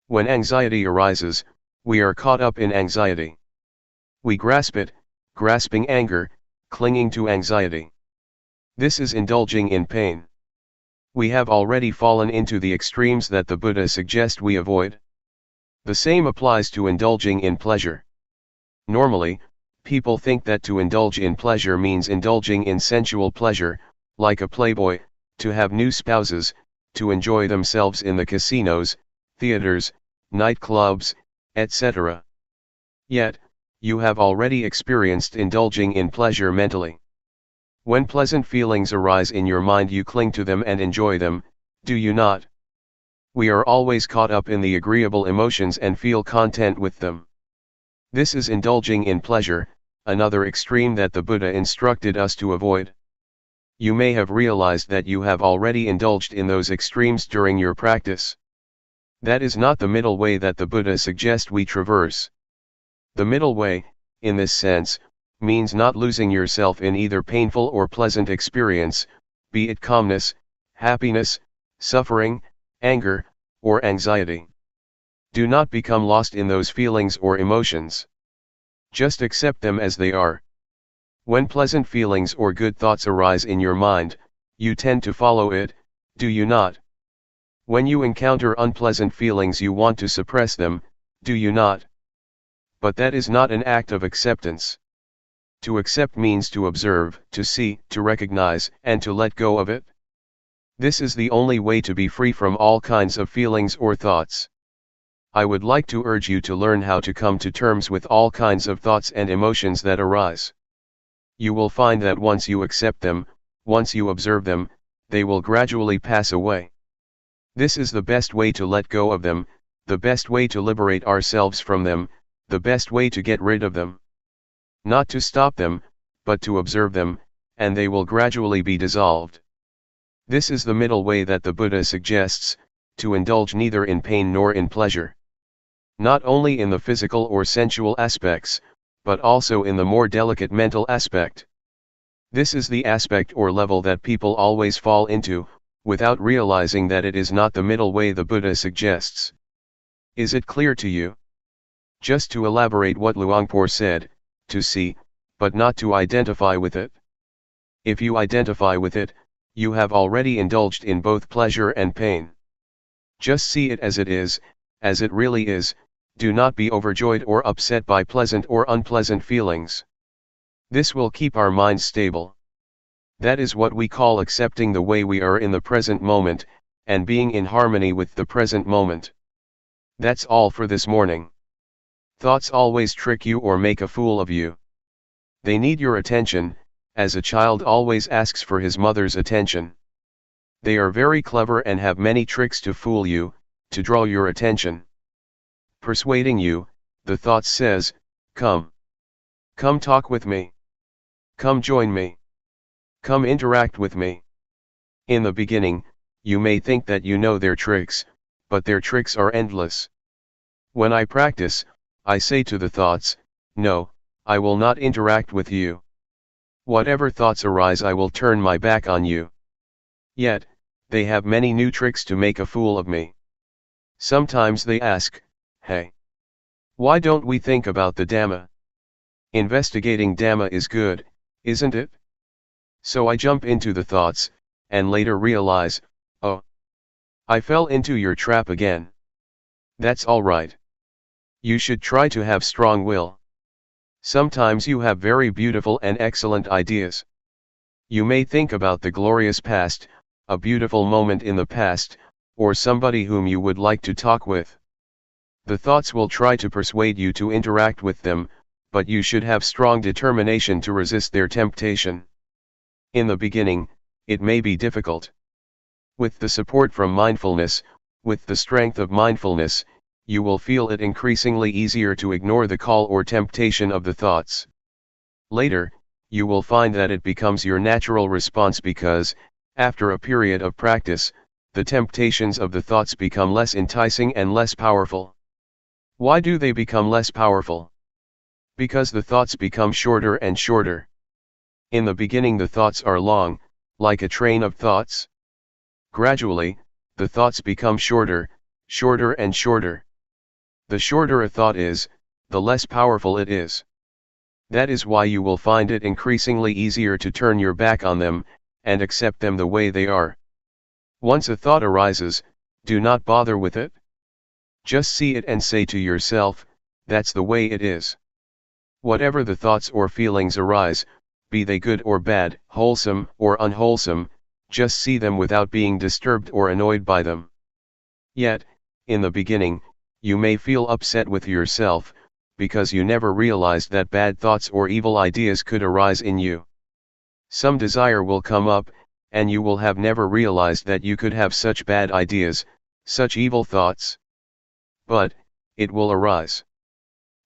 When anxiety arises, we are caught up in anxiety. We grasp it, grasping anger, clinging to anxiety. This is indulging in pain. We have already fallen into the extremes that the Buddha suggests we avoid. The same applies to indulging in pleasure. Normally, people think that to indulge in pleasure means indulging in sensual pleasure, like a playboy, to have new spouses, to enjoy themselves in the casinos, theaters, nightclubs, etc. Yet, you have already experienced indulging in pleasure mentally. When pleasant feelings arise in your mind, you cling to them and enjoy them, do you not? We are always caught up in the agreeable emotions and feel content with them. This is indulging in pleasure, another extreme that the Buddha instructed us to avoid. You may have realized that you have already indulged in those extremes during your practice. That is not the middle way that the Buddha suggests we traverse. The middle way, in this sense, means not losing yourself in either painful or pleasant experience, be it calmness, happiness, suffering, anger, or anxiety. Do not become lost in those feelings or emotions. Just accept them as they are. When pleasant feelings or good thoughts arise in your mind, you tend to follow it, do you not? When you encounter unpleasant feelings, you want to suppress them, do you not? But that is not an act of acceptance. To accept means to observe, to see, to recognize, and to let go of it. This is the only way to be free from all kinds of feelings or thoughts. I would like to urge you to learn how to come to terms with all kinds of thoughts and emotions that arise. You will find that once you accept them, once you observe them, they will gradually pass away. This is the best way to let go of them, the best way to liberate ourselves from them, the best way to get rid of them. Not to stop them, but to observe them, and they will gradually be dissolved. This is the middle way that the Buddha suggests, to indulge neither in pain nor in pleasure. Not only in the physical or sensual aspects, but also in the more delicate mental aspect. This is the aspect or level that people always fall into, without realizing that it is not the middle way the Buddha suggests. Is it clear to you? Just to elaborate what Luangpor said, to see, but not to identify with it. If you identify with it, you have already indulged in both pleasure and pain. Just see it as it really is, do not be overjoyed or upset by pleasant or unpleasant feelings. This will keep our minds stable. That is what we call accepting the way we are in the present moment, and being in harmony with the present moment. That's all for this morning. Thoughts always trick you or make a fool of you. They need your attention, as a child always asks for his mother's attention. They are very clever and have many tricks to fool you, to draw your attention. Persuading you, the thought says, come. Come talk with me. Come join me. Come interact with me. In the beginning, you may think that you know their tricks, but their tricks are endless. When I practice, I say to the thoughts, no, I will not interact with you. Whatever thoughts arise, I will turn my back on you. Yet, they have many new tricks to make a fool of me. Sometimes they ask, hey, why don't we think about the Dhamma? Investigating Dhamma is good, isn't it? So I jump into the thoughts, and later realize, oh, I fell into your trap again. That's all right. You should try to have strong will. Sometimes you have very beautiful and excellent ideas. You may think about the glorious past, a beautiful moment in the past, or somebody whom you would like to talk with. The thoughts will try to persuade you to interact with them, but you should have strong determination to resist their temptation. In the beginning, it may be difficult. With the support from mindfulness, with the strength of mindfulness, you will feel it increasingly easier to ignore the call or temptation of the thoughts. Later, you will find that it becomes your natural response because, after a period of practice, the temptations of the thoughts become less enticing and less powerful. Why do they become less powerful? Because the thoughts become shorter and shorter. In the beginning the thoughts are long, like a train of thoughts. Gradually, the thoughts become shorter, shorter and shorter. The shorter a thought is, the less powerful it is. That is why you will find it increasingly easier to turn your back on them, and accept them the way they are. Once a thought arises, do not bother with it. Just see it and say to yourself, that's the way it is. Whatever the thoughts or feelings arise, be they good or bad, wholesome or unwholesome, just see them without being disturbed or annoyed by them. Yet, in the beginning, you may feel upset with yourself, because you never realized that bad thoughts or evil ideas could arise in you. Some desire will come up, and you will have never realized that you could have such bad ideas, such evil thoughts. But, it will arise.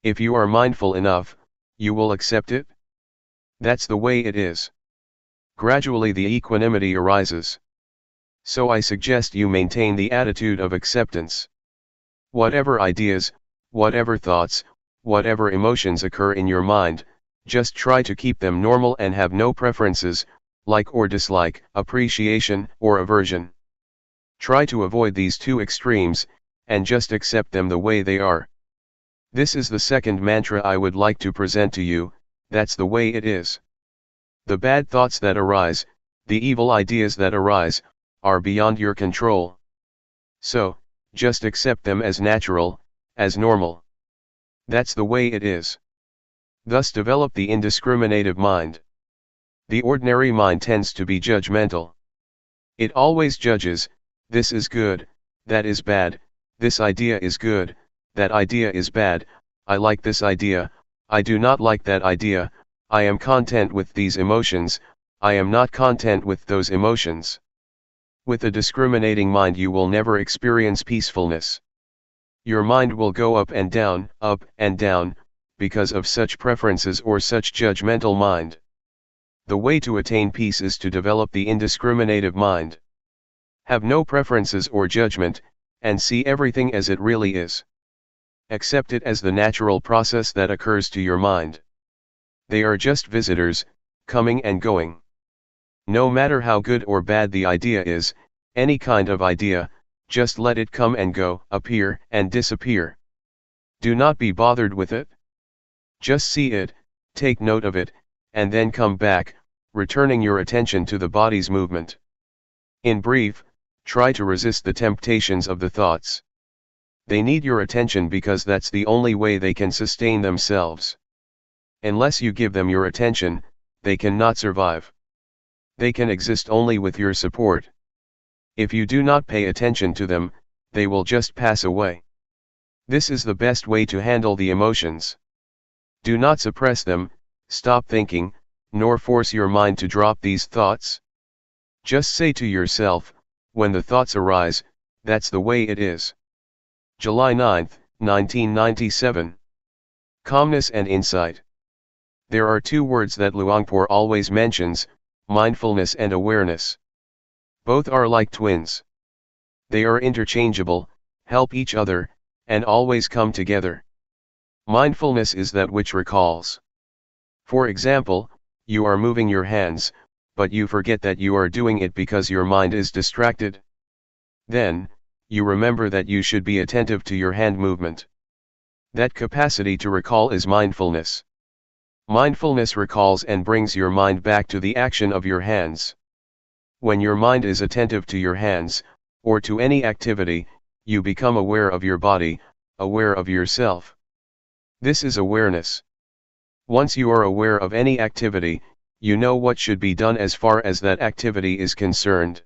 If you are mindful enough, you will accept it. That's the way it is. Gradually the equanimity arises. So I suggest you maintain the attitude of acceptance. Whatever ideas, whatever thoughts, whatever emotions occur in your mind, just try to keep them normal and have no preferences, like or dislike, appreciation or aversion. Try to avoid these two extremes, and just accept them the way they are. This is the second mantra I would like to present to you, that's the way it is. The bad thoughts that arise, the evil ideas that arise, are beyond your control. So, just accept them as natural, as normal. That's the way it is. Thus develop the indiscriminative mind. The ordinary mind tends to be judgmental. It always judges, this is good, that is bad, this idea is good, that idea is bad, I like this idea, I do not like that idea, I am content with these emotions, I am not content with those emotions. With a discriminating mind you will never experience peacefulness. Your mind will go up and down, because of such preferences or such judgmental mind. The way to attain peace is to develop the indiscriminative mind. Have no preferences or judgment, and see everything as it really is. Accept it as the natural process that occurs to your mind. They are just visitors, coming and going. No matter how good or bad the idea is, any kind of idea, just let it come and go, appear and disappear. Do not be bothered with it. Just see it, take note of it, and then come back, returning your attention to the body's movement. In brief, try to resist the temptations of the thoughts. They need your attention because that's the only way they can sustain themselves. Unless you give them your attention, they cannot survive. They can exist only with your support. If you do not pay attention to them, they will just pass away. This is the best way to handle the emotions. Do not suppress them, stop thinking, nor force your mind to drop these thoughts. Just say to yourself, when the thoughts arise, that's the way it is. July 9, 1997. Calmness and insight. There are two words that Luangpor always mentions, mindfulness and awareness. Both are like twins. They are interchangeable, help each other, and always come together. Mindfulness is that which recalls. For example, you are moving your hands, but you forget that you are doing it because your mind is distracted. Then, you remember that you should be attentive to your hand movement. That capacity to recall is mindfulness. Mindfulness recalls and brings your mind back to the action of your hands. When your mind is attentive to your hands, or to any activity, you become aware of your body, aware of yourself. This is awareness. Once you are aware of any activity, you know what should be done as far as that activity is concerned.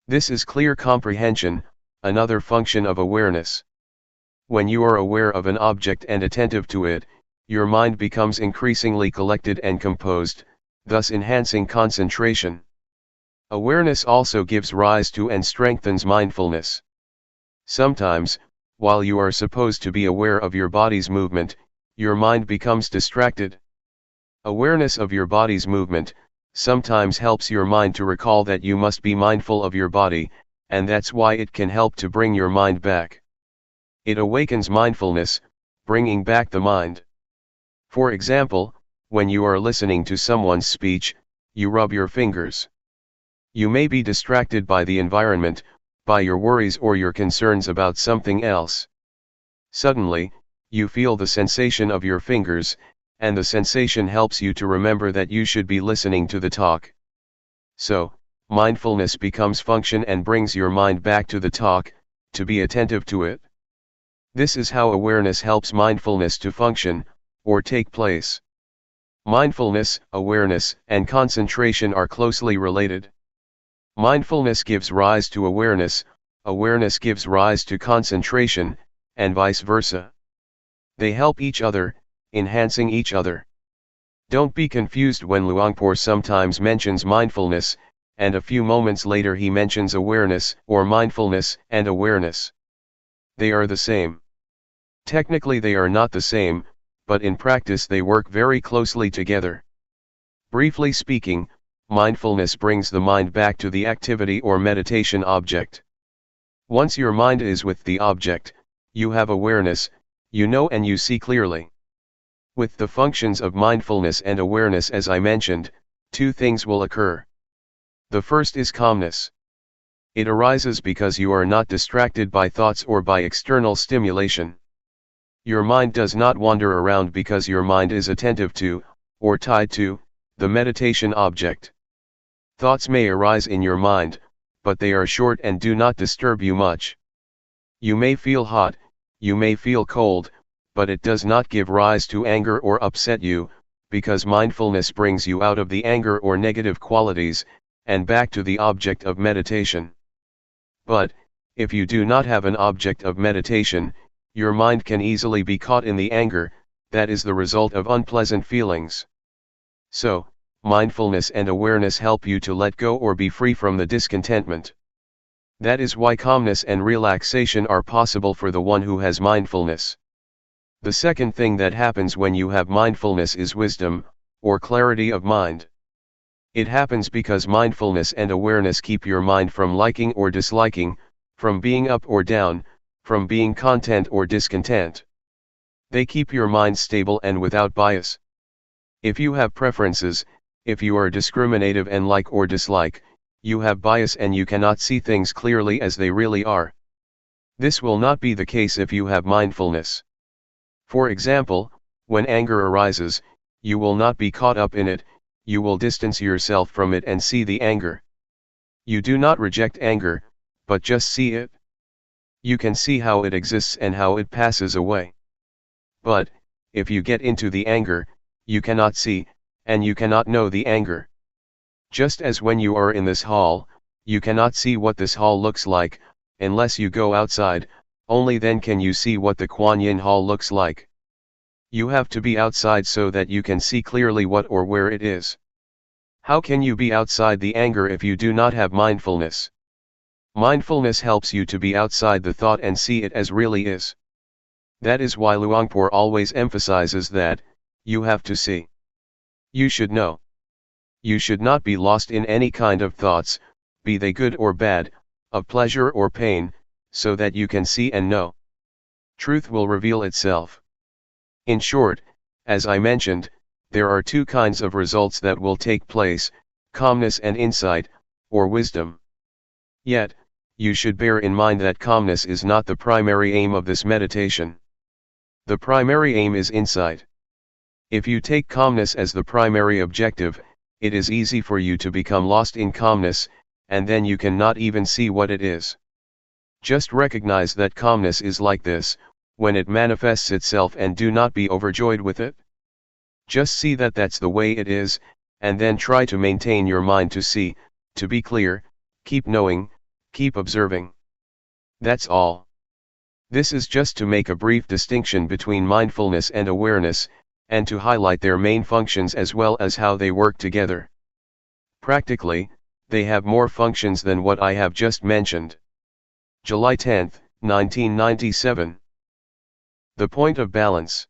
This is clear comprehension, another function of awareness. When you are aware of an object and attentive to it, your mind becomes increasingly collected and composed, thus enhancing concentration. Awareness also gives rise to and strengthens mindfulness. Sometimes, while you are supposed to be aware of your body's movement, your mind becomes distracted. Awareness of your body's movement sometimes helps your mind to recall that you must be mindful of your body, and that's why it can help to bring your mind back. It awakens mindfulness, bringing back the mind. For example, when you are listening to someone's speech, you rub your fingers. You may be distracted by the environment, by your worries or your concerns about something else. Suddenly, you feel the sensation of your fingers, and the sensation helps you to remember that you should be listening to the talk. So, mindfulness becomes function and brings your mind back to the talk, to be attentive to it. This is how awareness helps mindfulness to function, or take place. Mindfulness, awareness, and concentration are closely related. Mindfulness gives rise to awareness, awareness gives rise to concentration, and vice versa. They help each other, enhancing each other. Don't be confused when Luangpor sometimes mentions mindfulness, and a few moments later he mentions awareness or mindfulness and awareness. They are the same. Technically they are not the same, but in practice they work very closely together. Briefly speaking, mindfulness brings the mind back to the activity or meditation object. Once your mind is with the object, you have awareness, you know and you see clearly. With the functions of mindfulness and awareness as I mentioned, two things will occur. The first is calmness. It arises because you are not distracted by thoughts or by external stimulation. Your mind does not wander around because your mind is attentive to, or tied to, the meditation object. Thoughts may arise in your mind, but they are short and do not disturb you much. You may feel hot, you may feel cold, but it does not give rise to anger or upset you, because mindfulness brings you out of the anger or negative qualities, and back to the object of meditation. But, if you do not have an object of meditation, your mind can easily be caught in the anger that is the result of unpleasant feelings. So, mindfulness and awareness help you to let go or be free from the discontentment. That is why calmness and relaxation are possible for the one who has mindfulness. The second thing that happens when you have mindfulness is wisdom, or clarity of mind. It happens because mindfulness and awareness keep your mind from liking or disliking, from being up or down, from being content or discontent. They keep your mind stable and without bias. If you have preferences, if you are discriminative and like or dislike, you have bias and you cannot see things clearly as they really are. This will not be the case if you have mindfulness. For example, when anger arises, you will not be caught up in it, you will distance yourself from it and see the anger. You do not reject anger, but just see it. You can see how it exists and how it passes away. But, if you get into the anger, you cannot see, and you cannot know the anger. Just as when you are in this hall, you cannot see what this hall looks like, unless you go outside, only then can you see what the Kuan Yin hall looks like. You have to be outside so that you can see clearly what or where it is. How can you be outside the anger if you do not have mindfulness? Mindfulness helps you to be outside the thought and see it as really is. That is why Luangpor always emphasizes that, you have to see. You should know. You should not be lost in any kind of thoughts, be they good or bad, of pleasure or pain, so that you can see and know. Truth will reveal itself. In short, as I mentioned, there are two kinds of results that will take place, calmness and insight, or wisdom. Yet, you should bear in mind that calmness is not the primary aim of this meditation. The primary aim is insight. If you take calmness as the primary objective, it is easy for you to become lost in calmness, and then you cannot even see what it is. Just recognize that calmness is like this, when it manifests itself, and do not be overjoyed with it. Just see that that's the way it is, and then try to maintain your mind to see, to be clear, keep knowing, keep observing. That's all. This is just to make a brief distinction between mindfulness and awareness, and to highlight their main functions as well as how they work together. Practically, they have more functions than what I have just mentioned. July 10, 1997. The point of balance.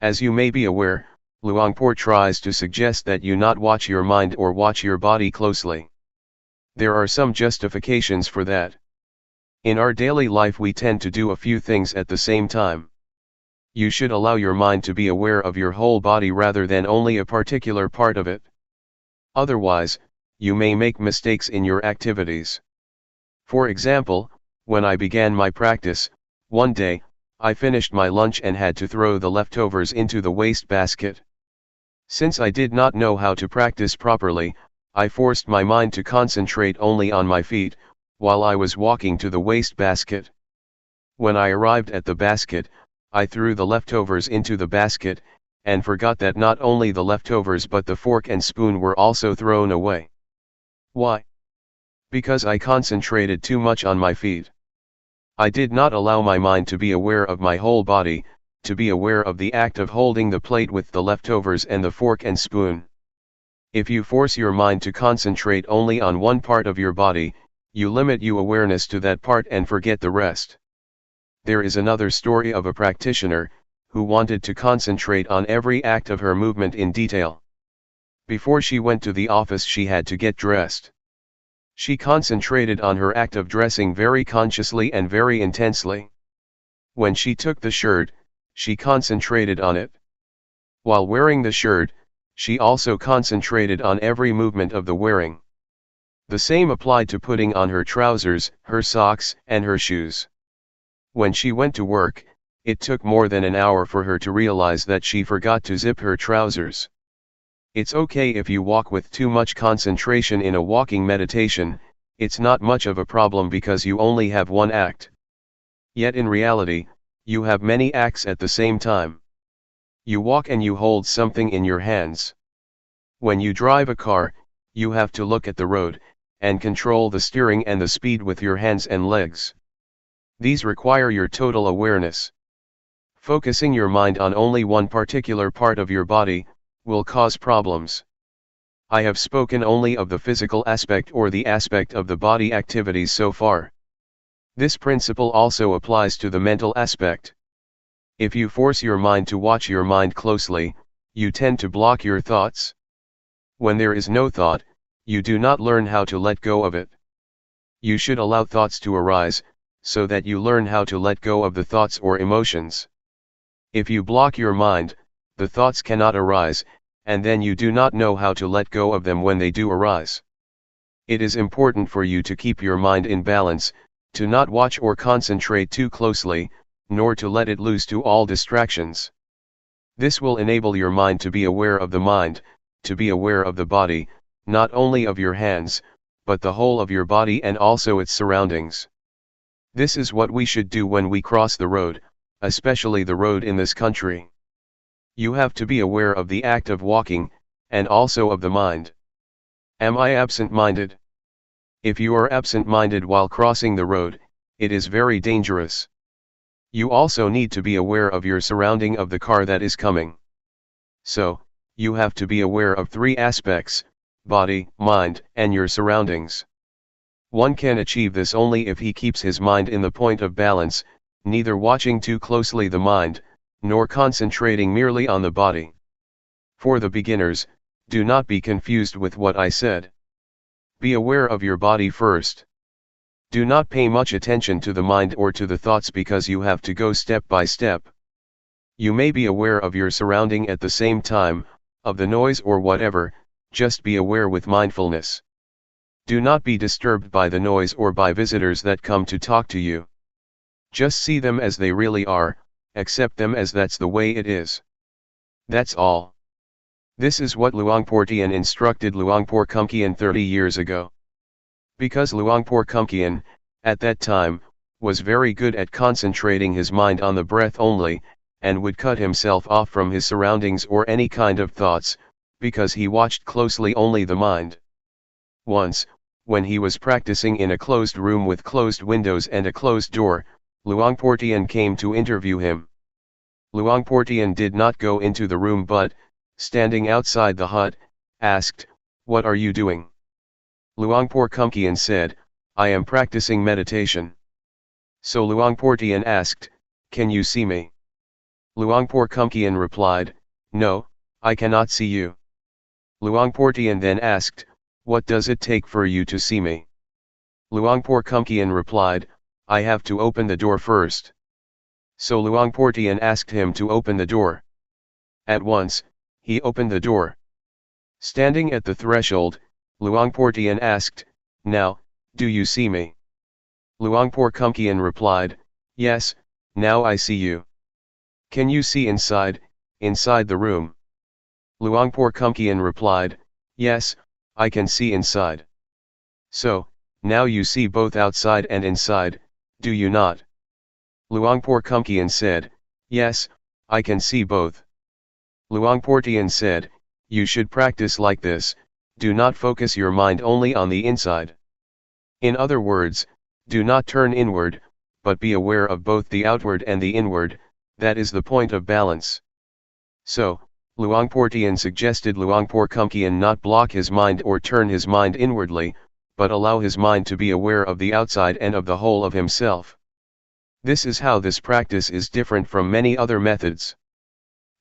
As you may be aware, Luangpor tries to suggest that you not watch your mind or watch your body closely. There are some justifications for that. In our daily life we tend to do a few things at the same time. You should allow your mind to be aware of your whole body rather than only a particular part of it. Otherwise, you may make mistakes in your activities. For example, when I began my practice, one day, I finished my lunch and had to throw the leftovers into the waste basket. Since I did not know how to practice properly, I forced my mind to concentrate only on my feet, while I was walking to the waste basket. When I arrived at the basket, I threw the leftovers into the basket, and forgot that not only the leftovers but the fork and spoon were also thrown away. Why? Because I concentrated too much on my feet. I did not allow my mind to be aware of my whole body, to be aware of the act of holding the plate with the leftovers and the fork and spoon. If you force your mind to concentrate only on one part of your body, you limit your awareness to that part and forget the rest. There is another story of a practitioner, who wanted to concentrate on every act of her movement in detail. Before she went to the office she had to get dressed. She concentrated on her act of dressing very consciously and very intensely. When she took the shirt, she concentrated on it. While wearing the shirt, she also concentrated on every movement of the wearing. The same applied to putting on her trousers, her socks, and her shoes. When she went to work, it took more than an hour for her to realize that she forgot to zip her trousers. It's okay if you walk with too much concentration in a walking meditation, it's not much of a problem because you only have one act. Yet in reality, you have many acts at the same time. You walk and you hold something in your hands. When you drive a car, you have to look at the road, and control the steering and the speed with your hands and legs. These require your total awareness. Focusing your mind on only one particular part of your body will cause problems. I have spoken only of the physical aspect or the aspect of the body activities so far. This principle also applies to the mental aspect. If you force your mind to watch your mind closely, you tend to block your thoughts. When there is no thought, you do not learn how to let go of it. You should allow thoughts to arise, so that you learn how to let go of the thoughts or emotions. If you block your mind, the thoughts cannot arise, and then you do not know how to let go of them when they do arise. It is important for you to keep your mind in balance, to not watch or concentrate too closely, nor to let it loose to all distractions. This will enable your mind to be aware of the mind, to be aware of the body, not only of your hands, but the whole of your body and also its surroundings. This is what we should do when we cross the road, especially the road in this country. You have to be aware of the act of walking, and also of the mind. Am I absent-minded? If you are absent-minded while crossing the road, it is very dangerous. You also need to be aware of your surrounding of the car that is coming. So, you have to be aware of three aspects: body, mind, and your surroundings. One can achieve this only if he keeps his mind in the point of balance, neither watching too closely the mind, nor concentrating merely on the body. For the beginners, do not be confused with what I said. Be aware of your body first. Do not pay much attention to the mind or to the thoughts because you have to go step by step. You may be aware of your surrounding at the same time, of the noise or whatever, just be aware with mindfulness. Do not be disturbed by the noise or by visitors that come to talk to you. Just see them as they really are, accept them as that's the way it is. That's all. This is what Luangpor Teean instructed Luangpor Teean 30 years ago. Because Luangpor Teean, at that time, was very good at concentrating his mind on the breath only, and would cut himself off from his surroundings or any kind of thoughts, because he watched closely only the mind. Once, when he was practicing in a closed room with closed windows and a closed door, Luangpor Teean came to interview him. Luangpor Teean did not go into the room but, standing outside the hut, asked, "What are you doing?" Luangpor Teean said, "I am practicing meditation." So Luangpor Teean asked, "Can you see me?" Luangpor Teean replied, "No, I cannot see you." Luangpor Teean then asked, "What does it take for you to see me?" Luangpor Teean replied, "I have to open the door first." So Luangpor Teean asked him to open the door. At once, he opened the door. Standing at the threshold, Luangpor Teean asked, "Now, do you see me?" Luangpor Teean replied, "Yes, now I see you." "Can you see inside the room?" Luangpor Teean replied, "Yes, I can see inside." "So, now you see both outside and inside, do you not?" Luangpor Teean said, "Yes, I can see both." Luangpor Teean said, "You should practice like this, do not focus your mind only on the inside. In other words, do not turn inward, but be aware of both the outward and the inward, that is the point of balance." So, Luangpor Teean suggested Luangpor Teean not block his mind or turn his mind inwardly, but allow his mind to be aware of the outside and of the whole of himself. This is how this practice is different from many other methods.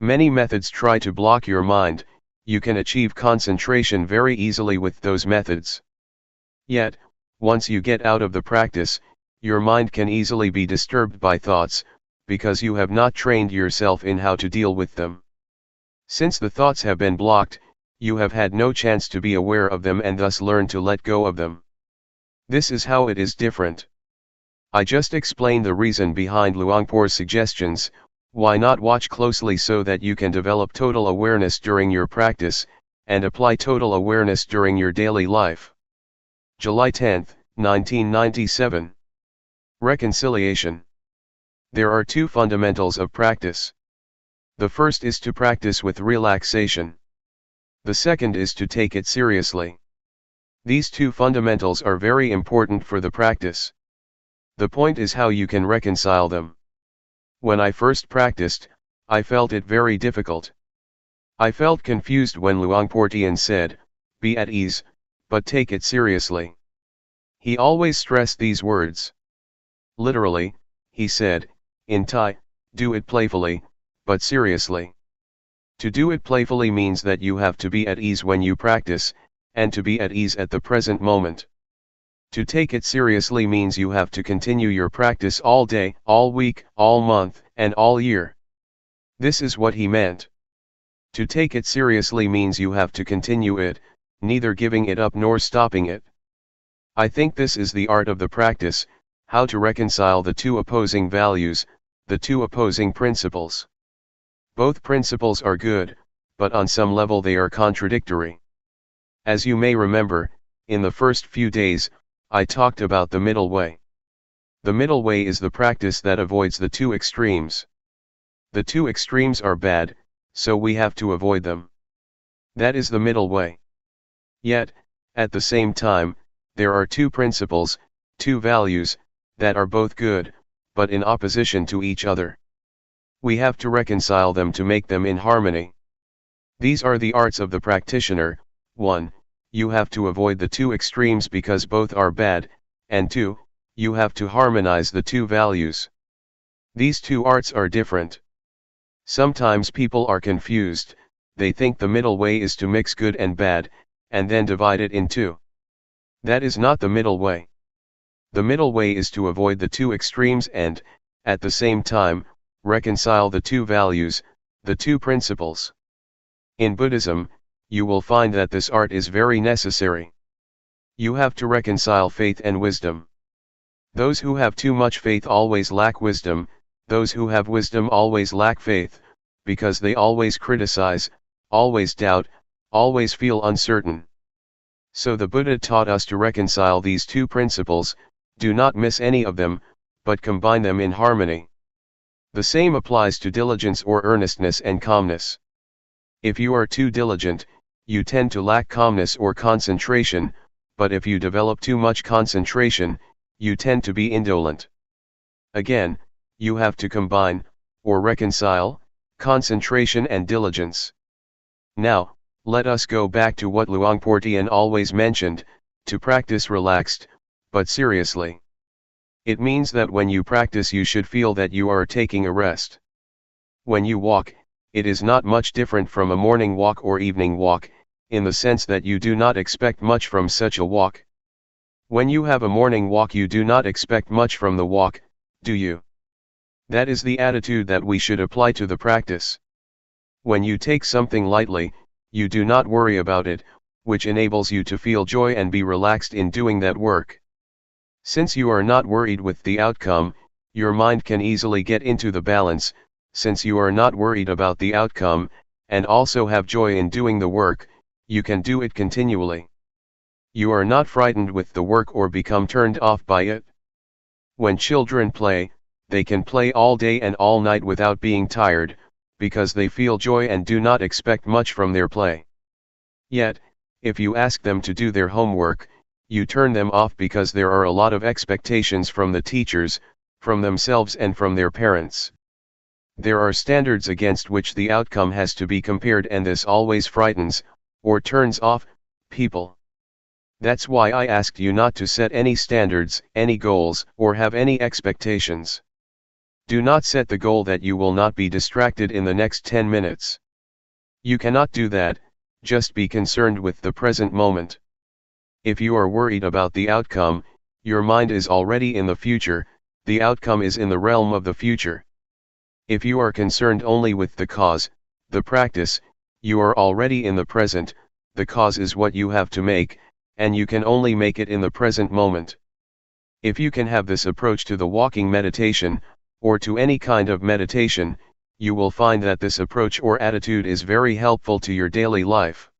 Many methods try to block your mind. You can achieve concentration very easily with those methods. Yet, once you get out of the practice, your mind can easily be disturbed by thoughts, because you have not trained yourself in how to deal with them. Since the thoughts have been blocked, you have had no chance to be aware of them and thus learn to let go of them. This is how it is different. I just explained the reason behind Luangpor's suggestions. Why not watch closely so that you can develop total awareness during your practice, and apply total awareness during your daily life. July 10, 1997. Reconciliation. There are two fundamentals of practice. The first is to practice with relaxation. The second is to take it seriously. These two fundamentals are very important for the practice. The point is how you can reconcile them. When I first practiced, I felt it very difficult. I felt confused when Luangpor Teean said, "Be at ease, but take it seriously." He always stressed these words. Literally, he said, in Thai, do it playfully, but seriously. To do it playfully means that you have to be at ease when you practice, and to be at ease at the present moment. To take it seriously means you have to continue your practice all day, all week, all month, and all year. This is what he meant. To take it seriously means you have to continue it, neither giving it up nor stopping it. I think this is the art of the practice, how to reconcile the two opposing values, the two opposing principles. Both principles are good, but on some level they are contradictory. As you may remember, in the first few days, I talked about the middle way. The middle way is the practice that avoids the two extremes. The two extremes are bad, so we have to avoid them. That is the middle way. Yet, at the same time, there are two principles, two values, that are both good, but in opposition to each other. We have to reconcile them to make them in harmony. These are the arts of the practitioner. 1. You have to avoid the two extremes because both are bad, and 2. You have to harmonize the two values. These two arts are different. Sometimes people are confused, they think the middle way is to mix good and bad, and then divide it in two. That is not the middle way. The middle way is to avoid the two extremes and, at the same time, reconcile the two values, the two principles. In Buddhism, you will find that this art is very necessary. You have to reconcile faith and wisdom. Those who have too much faith always lack wisdom, those who have wisdom always lack faith, because they always criticize, always doubt, always feel uncertain. So the Buddha taught us to reconcile these two principles, do not miss any of them, but combine them in harmony. The same applies to diligence or earnestness and calmness. If you are too diligent, you tend to lack calmness or concentration, but if you develop too much concentration, you tend to be indolent. Again, you have to combine, or reconcile, concentration and diligence. Now, let us go back to what Luangpor Teean always mentioned, to practice relaxed, but seriously. It means that when you practice you should feel that you are taking a rest. When you walk, it is not much different from a morning walk or evening walk, in the sense that you do not expect much from such a walk. When you have a morning walk you do not expect much from the walk, do you? That is the attitude that we should apply to the practice. When you take something lightly, you do not worry about it, which enables you to feel joy and be relaxed in doing that work. Since you are not worried with the outcome, your mind can easily get into the balance. Since you are not worried about the outcome, and also have joy in doing the work, you can do it continually. You are not frightened with the work or become turned off by it. When children play, they can play all day and all night without being tired, because they feel joy and do not expect much from their play. Yet, if you ask them to do their homework, you turn them off because there are a lot of expectations from the teachers, from themselves and from their parents. There are standards against which the outcome has to be compared, and this always frightens, or turns off, people. That's why I asked you not to set any standards, any goals, or have any expectations. Do not set the goal that you will not be distracted in the next 10 minutes. You cannot do that, just be concerned with the present moment. If you are worried about the outcome, your mind is already in the future, the outcome is in the realm of the future. If you are concerned only with the cause, the practice, you are already in the present, the cause is what you have to make, and you can only make it in the present moment. If you can have this approach to the walking meditation, or to any kind of meditation, you will find that this approach or attitude is very helpful to your daily life.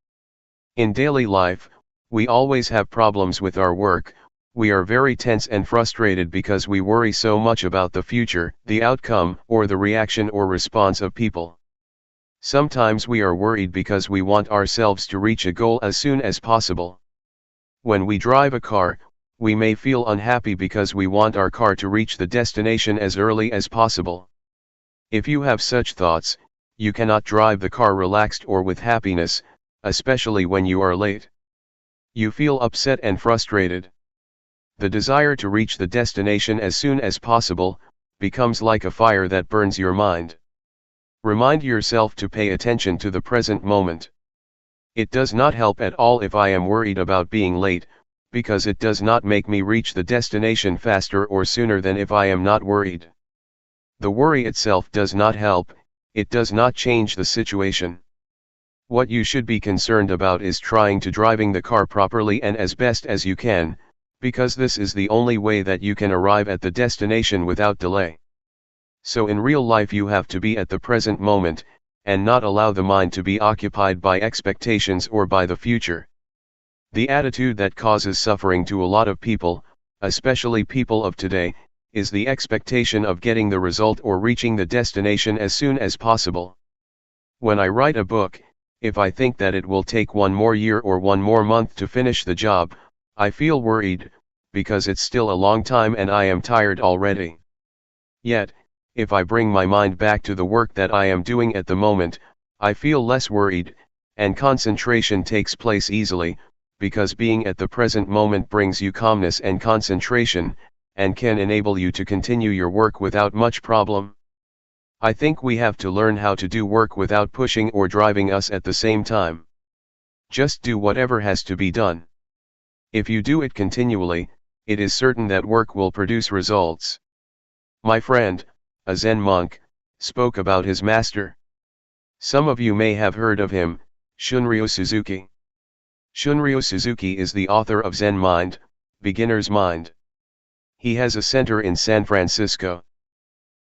In daily life, we always have problems with our work. We are very tense and frustrated because we worry so much about the future, the outcome, or the reaction or response of people. Sometimes we are worried because we want ourselves to reach a goal as soon as possible. When we drive a car, we may feel unhappy because we want our car to reach the destination as early as possible. If you have such thoughts, you cannot drive the car relaxed or with happiness, especially when you are late. You feel upset and frustrated. The desire to reach the destination as soon as possible becomes like a fire that burns your mind. Remind yourself to pay attention to the present moment. It does not help at all if I am worried about being late, because it does not make me reach the destination faster or sooner than if I am not worried. The worry itself does not help, it does not change the situation. What you should be concerned about is trying to driving the car properly and as best as you can, because this is the only way that you can arrive at the destination without delay. So in real life you have to be at the present moment, and not allow the mind to be occupied by expectations or by the future. The attitude that causes suffering to a lot of people, especially people of today, is the expectation of getting the result or reaching the destination as soon as possible. When I write a book, if I think that it will take 1 more year or 1 more month to finish the job, I feel worried, because it's still a long time and I am tired already. Yet, if I bring my mind back to the work that I am doing at the moment, I feel less worried, and concentration takes place easily, because being at the present moment brings you calmness and concentration, and can enable you to continue your work without much problem. I think we have to learn how to do work without pushing or driving us at the same time. Just do whatever has to be done. If you do it continually, it is certain that work will produce results. My friend, a Zen monk, spoke about his master. Some of you may have heard of him, Shunryu Suzuki. Shunryu Suzuki is the author of Zen Mind, Beginner's Mind. He has a center in San Francisco.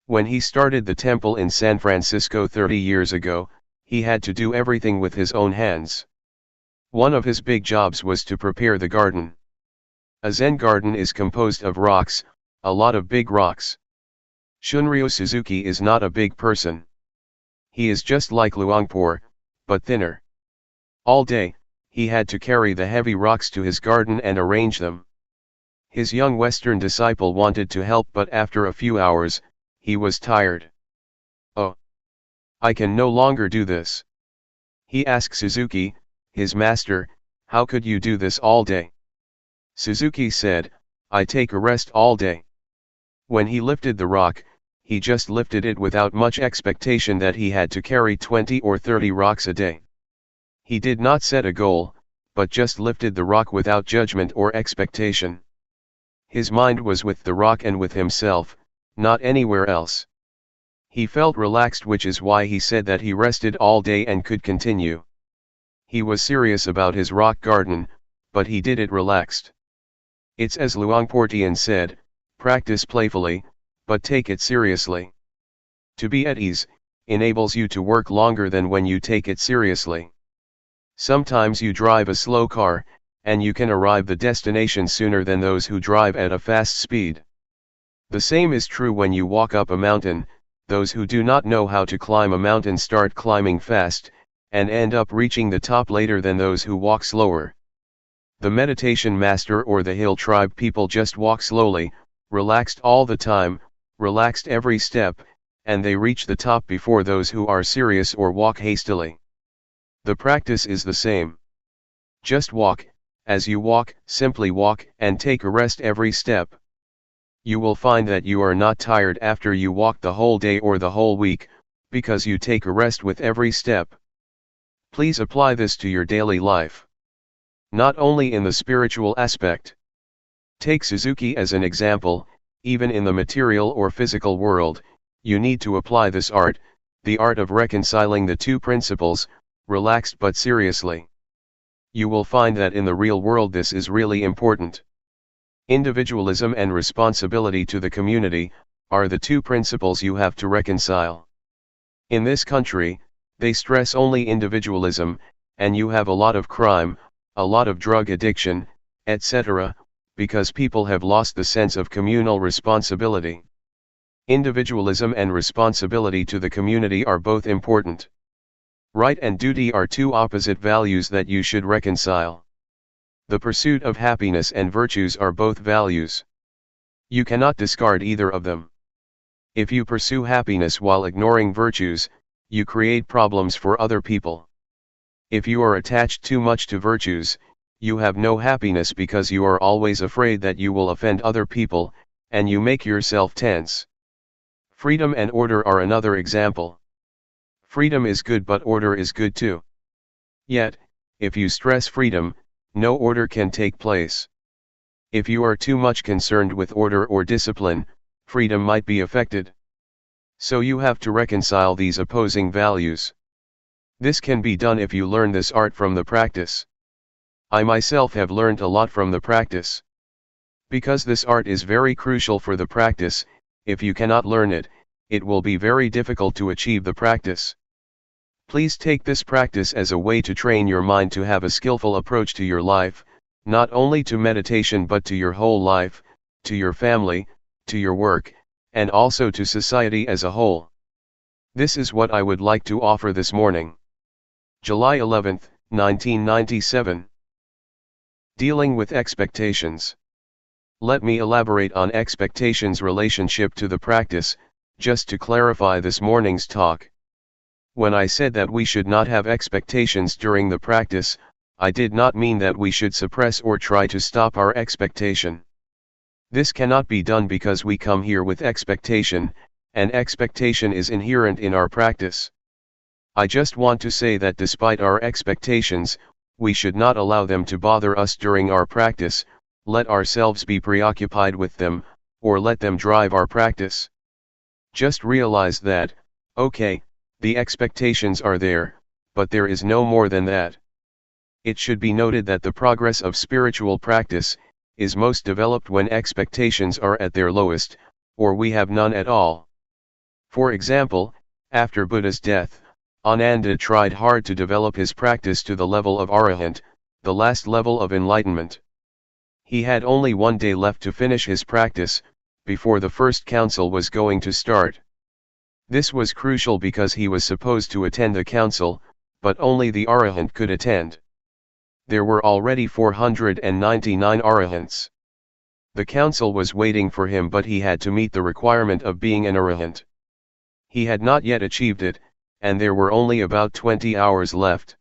When he started the temple in San Francisco 30 years ago, he had to do everything with his own hands. One of his big jobs was to prepare the garden. A Zen garden is composed of rocks, a lot of big rocks. Shunryu Suzuki is not a big person. He is just like Luangpor, but thinner. All day, he had to carry the heavy rocks to his garden and arrange them. His young Western disciple wanted to help, but after a few hours, he was tired. "Oh, I can no longer do this." He asked Suzuki, his master, "How could you do this all day?" Suzuki said, "I take a rest all day." When he lifted the rock, he just lifted it without much expectation that he had to carry 20 or 30 rocks a day. He did not set a goal, but just lifted the rock without judgment or expectation. His mind was with the rock and with himself, not anywhere else. He felt relaxed, which is why he said that he rested all day and could continue. He was serious about his rock garden, but he did it relaxed. It's as Luangpor Teean said, practice playfully, but take it seriously. To be at ease enables you to work longer than when you take it seriously. Sometimes you drive a slow car, and you can arrive the destination sooner than those who drive at a fast speed. The same is true when you walk up a mountain. Those who do not know how to climb a mountain start climbing fast, and end up reaching the top later than those who walk slower. The meditation master or the hill tribe people just walk slowly, relaxed all the time, relaxed every step, and they reach the top before those who are serious or walk hastily. The practice is the same. Just walk, as you walk, simply walk, and take a rest every step. You will find that you are not tired after you walk the whole day or the whole week, because you take a rest with every step. Please apply this to your daily life. Not only in the spiritual aspect. Take Suzuki as an example. Even in the material or physical world, you need to apply this art, the art of reconciling the two principles, relaxed but seriously. You will find that in the real world this is really important. Individualism and responsibility to the community are the two principles you have to reconcile. In this country, they stress only individualism, and you have a lot of crime, a lot of drug addiction, etc., because people have lost the sense of communal responsibility. Individualism and responsibility to the community are both important. Right and duty are two opposite values that you should reconcile. The pursuit of happiness and virtues are both values. You cannot discard either of them. If you pursue happiness while ignoring virtues, you create problems for other people. If you are attached too much to virtues, you have no happiness because you are always afraid that you will offend other people, and you make yourself tense. Freedom and order are another example. Freedom is good, but order is good too. Yet, if you stress freedom, no order can take place. If you are too much concerned with order or discipline, freedom might be affected. So you have to reconcile these opposing values. This can be done if you learn this art from the practice. I myself have learned a lot from the practice. Because this art is very crucial for the practice, if you cannot learn it, it will be very difficult to achieve the practice. Please take this practice as a way to train your mind to have a skillful approach to your life, not only to meditation but to your whole life, to your family, to your work, and also to society as a whole. This is what I would like to offer this morning. July 11, 1997. Dealing with expectations. Let me elaborate on expectations' relationship to the practice, just to clarify this morning's talk. When I said that we should not have expectations during the practice, I did not mean that we should suppress or try to stop our expectation. This cannot be done because we come here with expectation, and expectation is inherent in our practice. I just want to say that despite our expectations, we should not allow them to bother us during our practice, let ourselves be preoccupied with them, or let them drive our practice. Just realize that, okay, the expectations are there, but there is no more than that. It should be noted that the progress of spiritual practice is most developed when expectations are at their lowest, or we have none at all. For example, after Buddha's death, Ananda tried hard to develop his practice to the level of Arahant, the last level of enlightenment. He had only one day left to finish his practice, before the first council was going to start. This was crucial because he was supposed to attend the council, but only the Arahant could attend. There were already 499 Arahants. The council was waiting for him, but he had to meet the requirement of being an Arahant. He had not yet achieved it, and there were only about 20 hours left.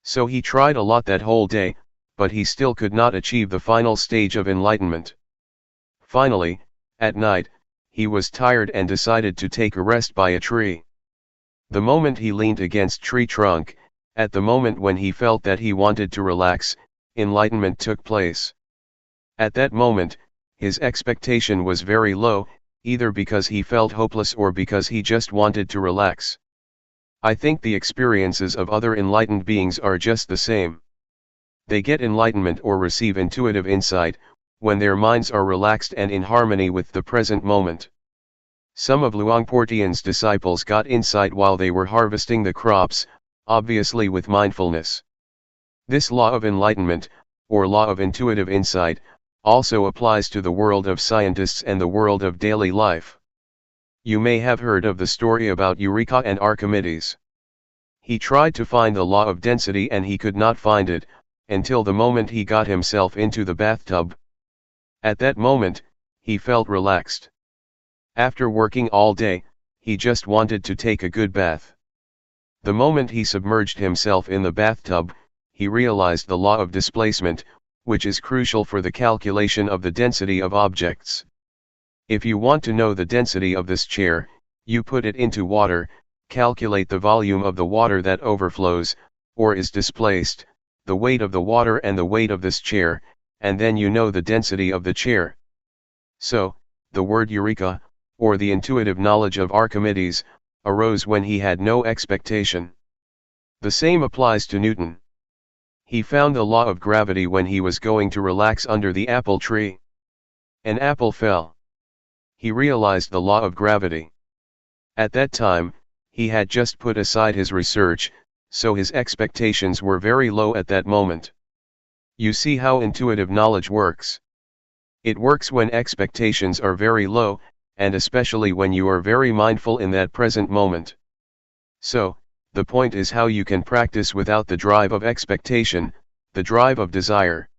So he tried a lot that whole day, but he still could not achieve the final stage of enlightenment. Finally, at night, he was tired and decided to take a rest by a tree. The moment he leaned against tree trunk, at the moment when he felt that he wanted to relax, enlightenment took place. At that moment, his expectation was very low, either because he felt hopeless or because he just wanted to relax. I think the experiences of other enlightened beings are just the same. They get enlightenment or receive intuitive insight, when their minds are relaxed and in harmony with the present moment. Some of Luangpor Teean's disciples got insight while they were harvesting the crops, obviously with mindfulness. This law of enlightenment, or law of intuitive insight, also applies to the world of scientists and the world of daily life. You may have heard of the story about Eureka and Archimedes. He tried to find the law of density and he could not find it, until the moment he got himself into the bathtub. At that moment, he felt relaxed. After working all day, he just wanted to take a good bath. The moment he submerged himself in the bathtub, he realized the law of displacement, which is crucial for the calculation of the density of objects. If you want to know the density of this chair, you put it into water, calculate the volume of the water that overflows, or is displaced, the weight of the water and the weight of this chair, and then you know the density of the chair. So, the word Eureka, or the intuitive knowledge of Archimedes, arose when he had no expectation. The same applies to Newton. He found the law of gravity when he was going to relax under the apple tree. An apple fell. He realized the law of gravity. At that time, he had just put aside his research, so his expectations were very low at that moment. You see how intuitive knowledge works. It works when expectations are very low, and especially when you are very mindful in that present moment. So, the point is how you can practice without the drive of expectation, the drive of desire.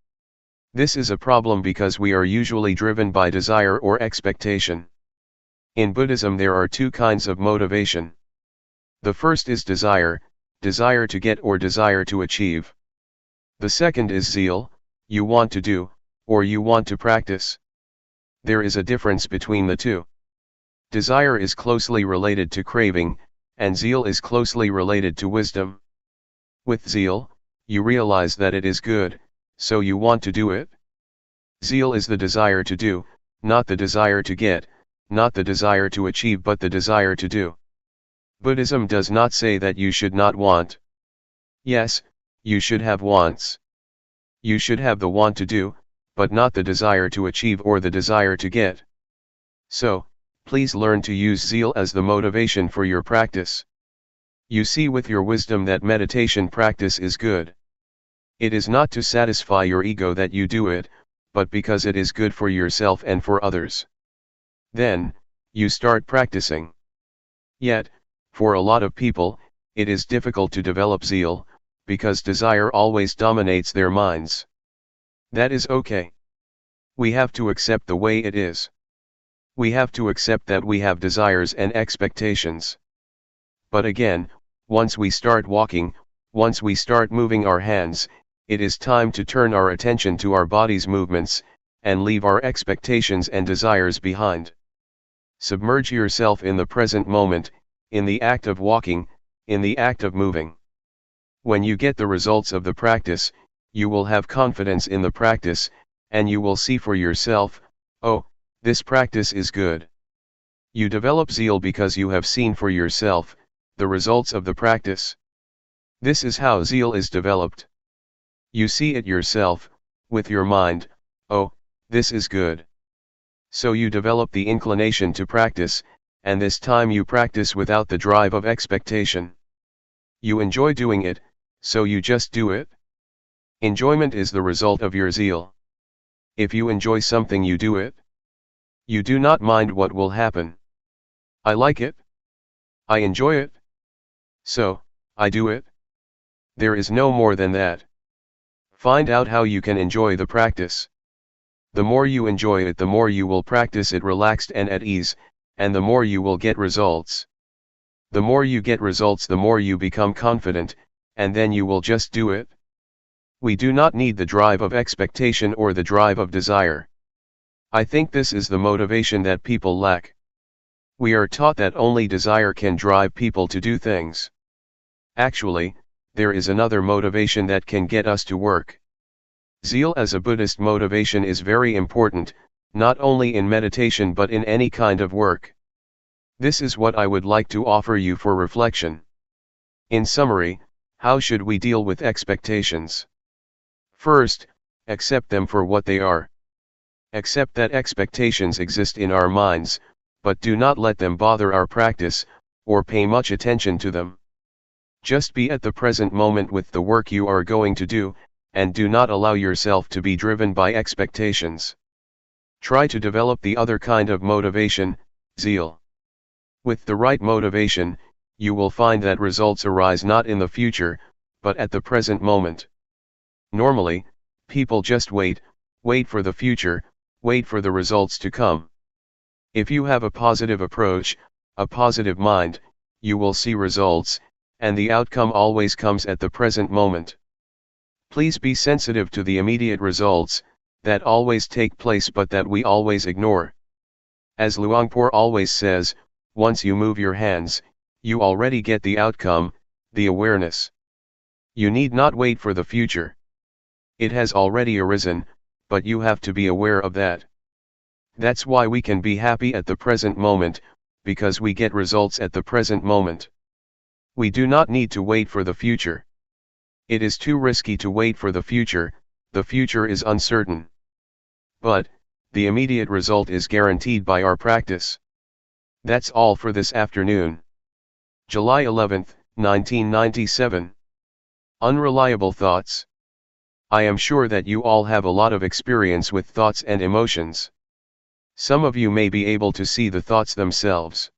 This is a problem because we are usually driven by desire or expectation. In Buddhism there are two kinds of motivation. The first is desire to get or desire to achieve. The second is zeal, you want to do, or you want to practice. There is a difference between the two. Desire is closely related to craving, and zeal is closely related to wisdom. With zeal, you realize that it is good, so you want to do it. Zeal is the desire to do, not the desire to get, not the desire to achieve but the desire to do. Buddhism does not say that you should not want. Yes, you should have wants. You should have the want to do, but not the desire to achieve or the desire to get. So, please learn to use zeal as the motivation for your practice. You see with your wisdom that meditation practice is good. It is not to satisfy your ego that you do it, but because it is good for yourself and for others. Then, you start practicing. Yet, for a lot of people, it is difficult to develop zeal, because desire always dominates their minds. That is okay. We have to accept the way it is. We have to accept that we have desires and expectations. But again, once we start walking, once we start moving our hands, it is time to turn our attention to our body's movements, and leave our expectations and desires behind. Submerge yourself in the present moment, in the act of walking, in the act of moving. When you get the results of the practice, you will have confidence in the practice, and you will see for yourself, oh, this practice is good. You develop zeal because you have seen for yourself the results of the practice. This is how zeal is developed. You see it yourself, with your mind, oh, this is good. So you develop the inclination to practice, and this time you practice without the drive of expectation. You enjoy doing it, so you just do it. Enjoyment is the result of your zeal. If you enjoy something, you do it. You do not mind what will happen. I like it. I enjoy it. So, I do it. There is no more than that. Find out how you can enjoy the practice. The more you enjoy it, the more you will practice it relaxed and at ease, and the more you will get results. The more you get results, the more you become confident, and then you will just do it. We do not need the drive of expectation or the drive of desire. I think this is the motivation that people lack. We are taught that only desire can drive people to do things. Actually, there is another motivation that can get us to work. Zeal as a Buddhist motivation is very important, not only in meditation but in any kind of work. This is what I would like to offer you for reflection. In summary, how should we deal with expectations? First, accept them for what they are. Accept that expectations exist in our minds, but do not let them bother our practice, or pay much attention to them. Just be at the present moment with the work you are going to do, and do not allow yourself to be driven by expectations. Try to develop the other kind of motivation, zeal. With the right motivation, you will find that results arise not in the future, but at the present moment. Normally, people just wait for the future, wait for the results to come. If you have a positive approach, a positive mind, you will see results, and the outcome always comes at the present moment. Please be sensitive to the immediate results, that always take place but that we always ignore. As Luangpor always says, once you move your hands, you already get the outcome, the awareness. You need not wait for the future. It has already arisen, but you have to be aware of that. That's why we can be happy at the present moment, because we get results at the present moment. We do not need to wait for the future. It is too risky to wait for the future is uncertain. But, the immediate result is guaranteed by our practice. That's all for this afternoon. July 11, 1997. Unreliable thoughts. I am sure that you all have a lot of experience with thoughts and emotions. Some of you may be able to see the thoughts themselves.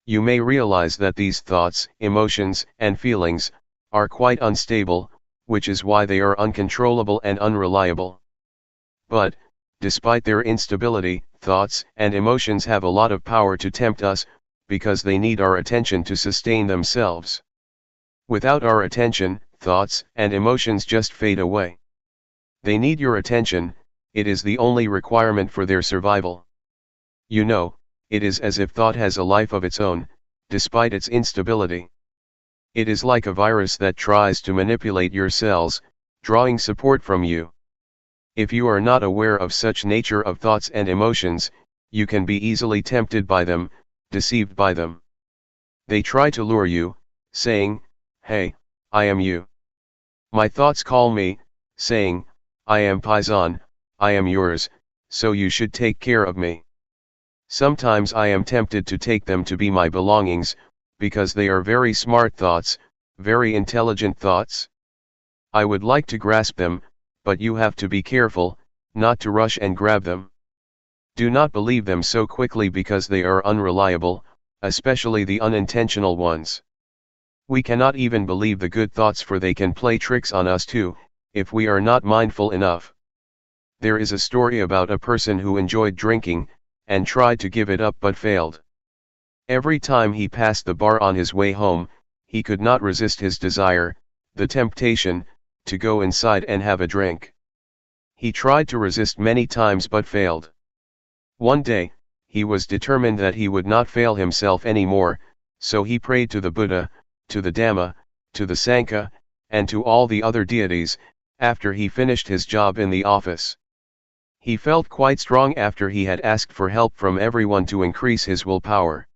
You may realize that these thoughts, emotions, and feelings are quite unstable, which is why they are uncontrollable and unreliable. But, despite their instability, thoughts and emotions have a lot of power to tempt us, because they need our attention to sustain themselves. Without our attention, thoughts and emotions just fade away. They need your attention, it is the only requirement for their survival. You know, it is as if thought has a life of its own, despite its instability. It is like a virus that tries to manipulate your cells, drawing support from you. If you are not aware of such nature of thoughts and emotions, you can be easily tempted by them, deceived by them. They try to lure you, saying, "Hey, I am you." My thoughts call me, saying, "I am Paisan, I am yours, so you should take care of me." Sometimes I am tempted to take them to be my belongings, because they are very smart thoughts, very intelligent thoughts. I would like to grasp them, but you have to be careful, not to rush and grab them. Do not believe them so quickly because they are unreliable, especially the unintentional ones. We cannot even believe the good thoughts, for they can play tricks on us too, if we are not mindful enough. There is a story about a person who enjoyed drinking, and tried to give it up but failed. Every time he passed the bar on his way home, he could not resist his desire, the temptation, to go inside and have a drink. He tried to resist many times but failed. One day, he was determined that he would not fail himself anymore, so he prayed to the Buddha, to the Dhamma, to the Sangha, and to all the other deities, after he finished his job in the office. He felt quite strong after he had asked for help from everyone to increase his willpower.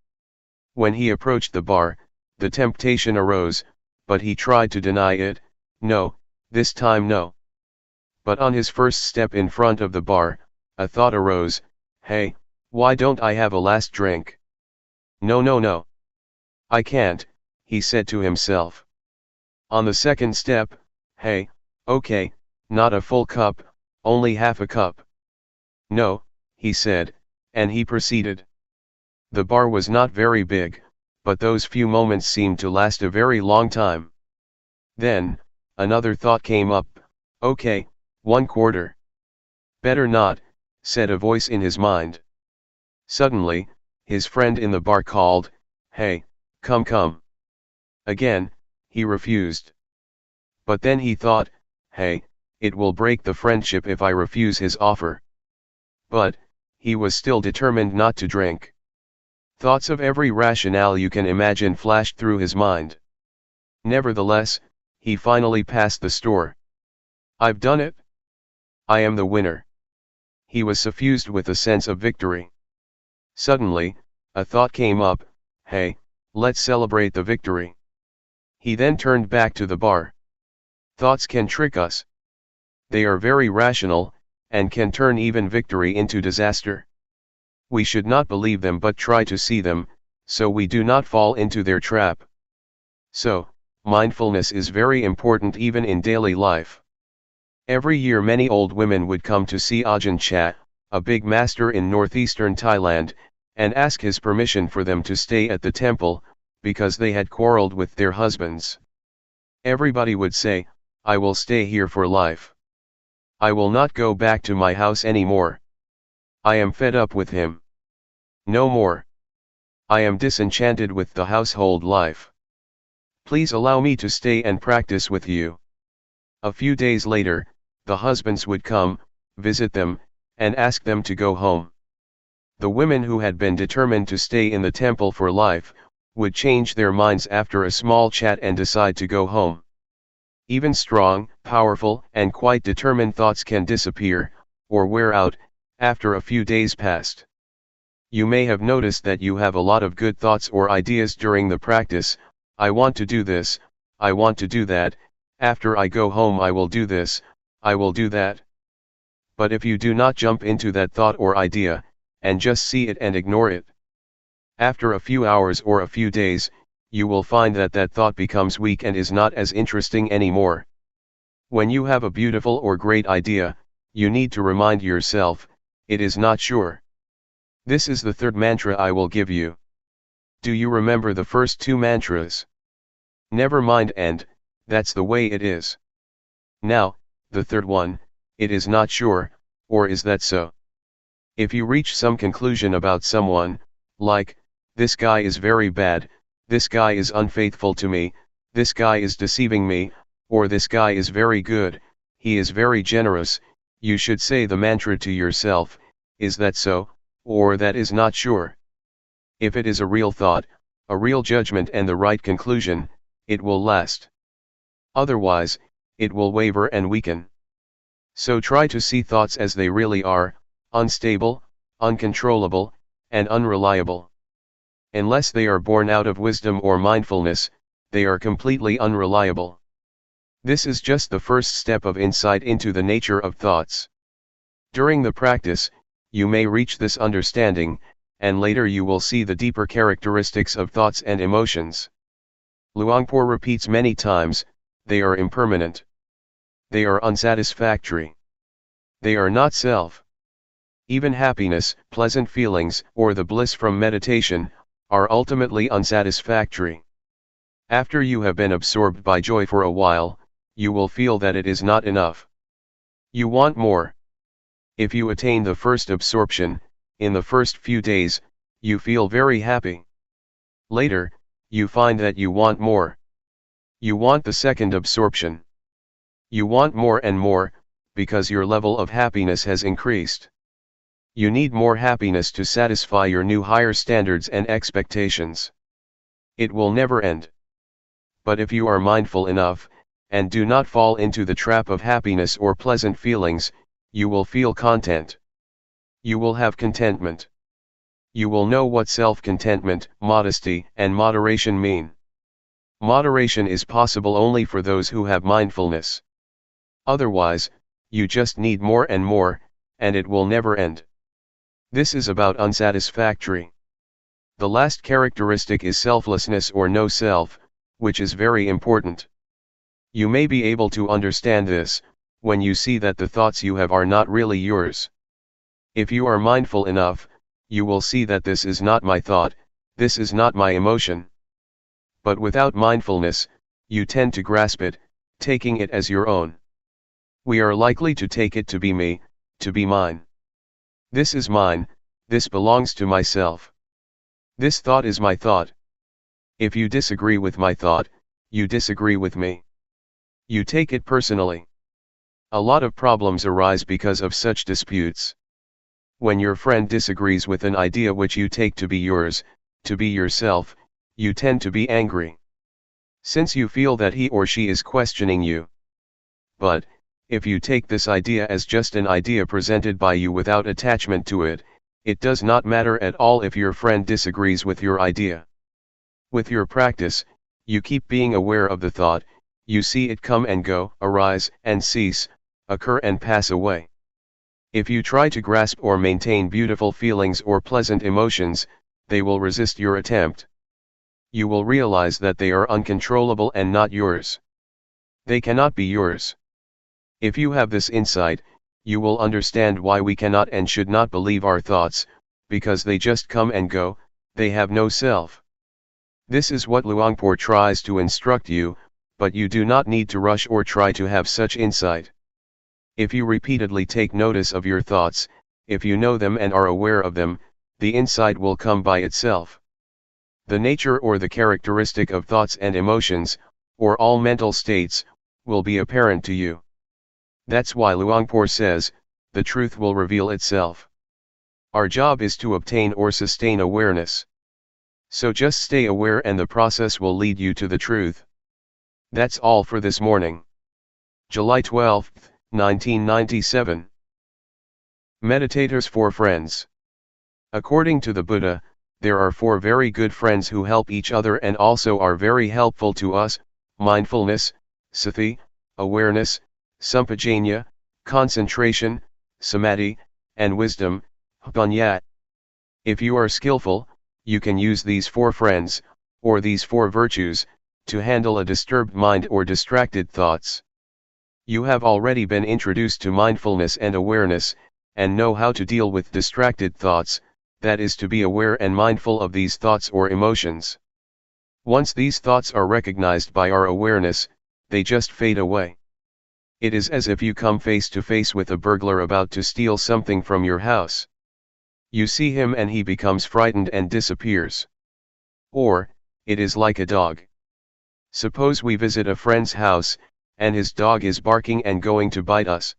When he approached the bar, the temptation arose, but he tried to deny it. No, this time no. But on his first step in front of the bar, a thought arose, "Hey, why don't I have a last drink?" "No, no, no. I can't," he said to himself. On the second step, "Hey, okay, not a full cup, only half a cup." "No," he said, and he proceeded. The bar was not very big, but those few moments seemed to last a very long time. Then, another thought came up, "Okay, 1/4. "Better not," said a voice in his mind. Suddenly, his friend in the bar called, "Hey, come come." Again, he refused. But then he thought, "Hey, it will break the friendship if I refuse his offer." But, he was still determined not to drink. Thoughts of every rationale you can imagine flashed through his mind. Nevertheless, he finally passed the store. "I've done it. I am the winner." He was suffused with a sense of victory. Suddenly, a thought came up, "Hey, let's celebrate the victory." He then turned back to the bar. Thoughts can trick us. They are very rational, and can turn even victory into disaster. We should not believe them but try to see them, so we do not fall into their trap. So, mindfulness is very important even in daily life. Every year many old women would come to see Ajahn Chah, a big master in northeastern Thailand, and ask his permission for them to stay at the temple, because they had quarreled with their husbands. Everybody would say, "I will stay here for life. I will not go back to my house anymore. I am fed up with him. No more. I am disenchanted with the household life. Please allow me to stay and practice with you." A few days later, the husbands would come, visit them, and ask them to go home. The women who had been determined to stay in the temple for life, would change their minds after a small chat and decide to go home. Even strong, powerful, and quite determined thoughts can disappear, or wear out, after a few days passed. You may have noticed that you have a lot of good thoughts or ideas during the practice. "I want to do this, I want to do that, after I go home I will do this, I will do that." But if you do not jump into that thought or idea, and just see it and ignore it, after a few hours or a few days, you will find that that thought becomes weak and is not as interesting anymore. When you have a beautiful or great idea, you need to remind yourself, "It is not sure." This is the third mantra I will give you. Do you remember the first two mantras? Never mind and, that's the way it is. Now, the third one, "It is not sure," or is that so? If you reach some conclusion about someone, like, this guy is very bad, this guy is unfaithful to me, this guy is deceiving me, or this guy is very good, he is very generous, you should say the mantra to yourself, is that so, or that is not sure. If it is a real thought, a real judgment and the right conclusion, it will last. Otherwise, it will waver and weaken. So try to see thoughts as they really are, unstable, uncontrollable, and unreliable. Unless they are born out of wisdom or mindfulness, they are completely unreliable. This is just the first step of insight into the nature of thoughts. During the practice, you may reach this understanding, and later you will see the deeper characteristics of thoughts and emotions. Luangpor repeats many times, they are impermanent. They are unsatisfactory. They are not self. Even happiness, pleasant feelings, or the bliss from meditation, are ultimately unsatisfactory. After you have been absorbed by joy for a while, you will feel that it is not enough. You want more. If you attain the first absorption, in the first few days, you feel very happy. Later, you find that you want more. You want the second absorption. You want more and more, because your level of happiness has increased. You need more happiness to satisfy your new higher standards and expectations. It will never end. But if you are mindful enough, and do not fall into the trap of happiness or pleasant feelings, you will feel content. You will have contentment. You will know what self-contentment, modesty, and moderation mean. Moderation is possible only for those who have mindfulness. Otherwise, you just need more, and it will never end. This is about unsatisfactory. The last characteristic is selflessness or no self, which is very important. You may be able to understand this, when you see that the thoughts you have are not really yours. If you are mindful enough, you will see that this is not my thought, this is not my emotion. But without mindfulness, you tend to grasp it, taking it as your own. We are likely to take it to be me, to be mine. This is mine, this belongs to myself. This thought is my thought. If you disagree with my thought, you disagree with me. You take it personally. A lot of problems arise because of such disputes. When your friend disagrees with an idea which you take to be yours, to be yourself, you tend to be angry. Since you feel that he or she is questioning you. But, if you take this idea as just an idea presented by you without attachment to it, it does not matter at all if your friend disagrees with your idea. With your practice, you keep being aware of the thought, you see it come and go, arise and cease, occur and pass away. If you try to grasp or maintain beautiful feelings or pleasant emotions, they will resist your attempt. You will realize that they are uncontrollable and not yours. They cannot be yours. If you have this insight, you will understand why we cannot and should not believe our thoughts, because they just come and go, they have no self. This is what Luangpor tries to instruct you, but you do not need to rush or try to have such insight. If you repeatedly take notice of your thoughts, if you know them and are aware of them, the insight will come by itself. The nature or the characteristic of thoughts and emotions, or all mental states, will be apparent to you. That's why Luangpor says, the truth will reveal itself. Our job is to obtain or sustain awareness. So just stay aware and the process will lead you to the truth. That's all for this morning. July 12, 1997. Meditators for Friends. According to the Buddha, there are 4 very good friends who help each other and also are very helpful to us: mindfulness, sati, awareness, sampajanya, concentration, samadhi, and wisdom, panya. If you are skillful, you can use these 4 friends, or these 4 virtues, to handle a disturbed mind or distracted thoughts. You have already been introduced to mindfulness and awareness, and know how to deal with distracted thoughts, that is to be aware and mindful of these thoughts or emotions. Once these thoughts are recognized by our awareness, they just fade away. It is as if you come face to face with a burglar about to steal something from your house. You see him and he becomes frightened and disappears. Or, it is like a dog. Suppose we visit a friend's house, and his dog is barking and going to bite us.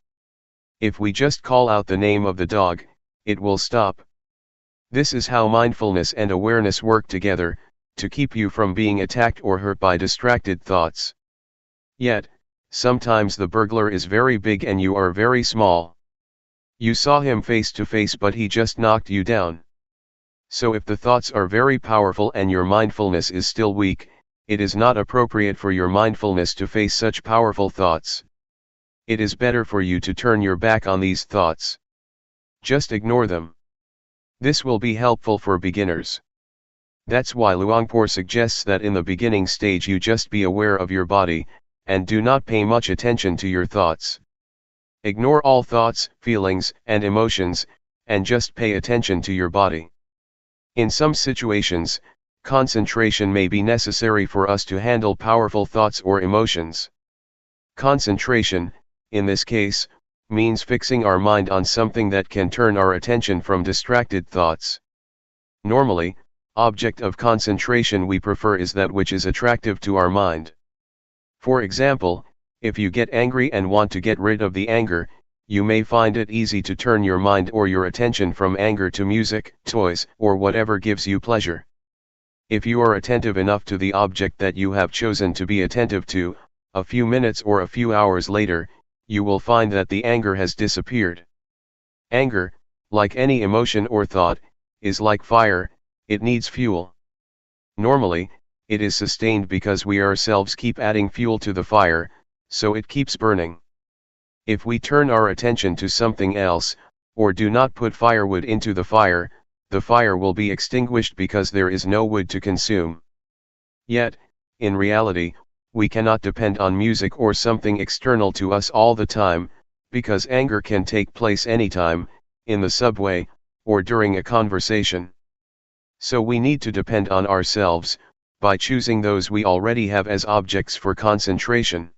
If we just call out the name of the dog, it will stop. This is how mindfulness and awareness work together, to keep you from being attacked or hurt by distracted thoughts. Yet, sometimes the burglar is very big and you are very small. You saw him face to face but he just knocked you down. So if the thoughts are very powerful and your mindfulness is still weak, it is not appropriate for your mindfulness to face such powerful thoughts. It is better for you to turn your back on these thoughts. Just ignore them. This will be helpful for beginners. That's why Luangpor suggests that in the beginning stage you just be aware of your body, and do not pay much attention to your thoughts. Ignore all thoughts, feelings, and emotions, and just pay attention to your body. In some situations, concentration may be necessary for us to handle powerful thoughts or emotions. Concentration, in this case, means fixing our mind on something that can turn our attention from distracted thoughts. Normally, object of concentration we prefer is that which is attractive to our mind. For example, if you get angry and want to get rid of the anger, you may find it easy to turn your mind or your attention from anger to music, toys, or whatever gives you pleasure. If you are attentive enough to the object that you have chosen to be attentive to, a few minutes or a few hours later, you will find that the anger has disappeared. Anger, like any emotion or thought, is like fire, it needs fuel. Normally, it is sustained because we ourselves keep adding fuel to the fire, so it keeps burning. If we turn our attention to something else, or do not put firewood into the fire will be extinguished because there is no wood to consume. Yet, in reality, we cannot depend on music or something external to us all the time, because anger can take place anytime, in the subway, or during a conversation. So we need to depend on ourselves, by choosing those we already have as objects for concentration.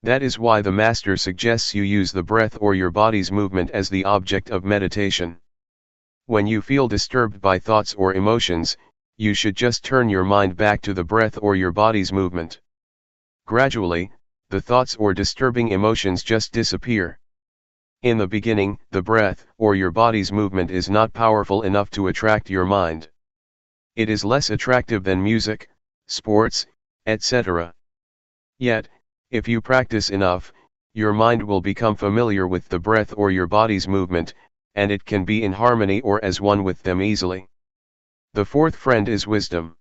That is why the Master suggests you use the breath or your body's movement as the object of meditation. When you feel disturbed by thoughts or emotions, you should just turn your mind back to the breath or your body's movement. Gradually, the thoughts or disturbing emotions just disappear. In the beginning, the breath or your body's movement is not powerful enough to attract your mind. It is less attractive than music, sports, etc. Yet, if you practice enough, your mind will become familiar with the breath or your body's movement, and it can be in harmony or as one with them easily. The fourth friend is wisdom.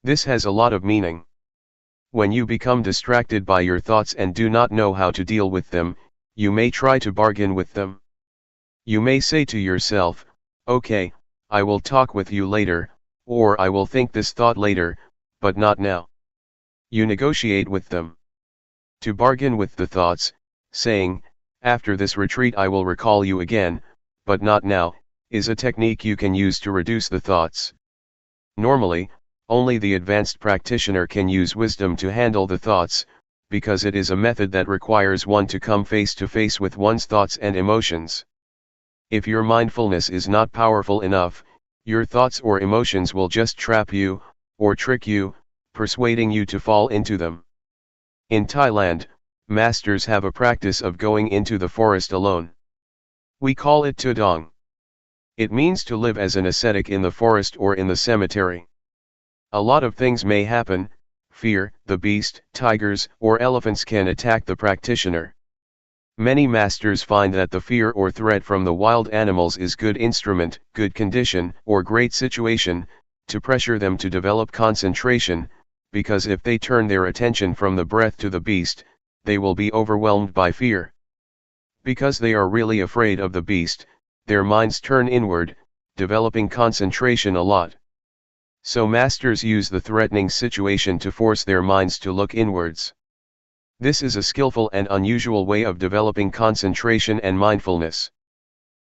This has a lot of meaning. When you become distracted by your thoughts and do not know how to deal with them, you may try to bargain with them. You may say to yourself, "Okay, I will talk with you later," or "I will think this thought later, but not now." You negotiate with them. To bargain with the thoughts, saying, "After this retreat I will recall you again, but not now," is a technique you can use to reduce the thoughts. Normally, only the advanced practitioner can use wisdom to handle the thoughts, because it is a method that requires one to come face to face with one's thoughts and emotions. If your mindfulness is not powerful enough, your thoughts or emotions will just trap you, or trick you, persuading you to fall into them. In Thailand, masters have a practice of going into the forest alone. We call it tudong. It means to live as an ascetic in the forest or in the cemetery. A lot of things may happen: fear, the beast, tigers, or elephants can attack the practitioner. Many masters find that the fear or threat from the wild animals is good instrument, good condition, or great situation, to pressure them to develop concentration, because if they turn their attention from the breath to the beast, they will be overwhelmed by fear. Because they are really afraid of the beast, their minds turn inward, developing concentration a lot. So masters use the threatening situation to force their minds to look inwards. This is a skillful and unusual way of developing concentration and mindfulness.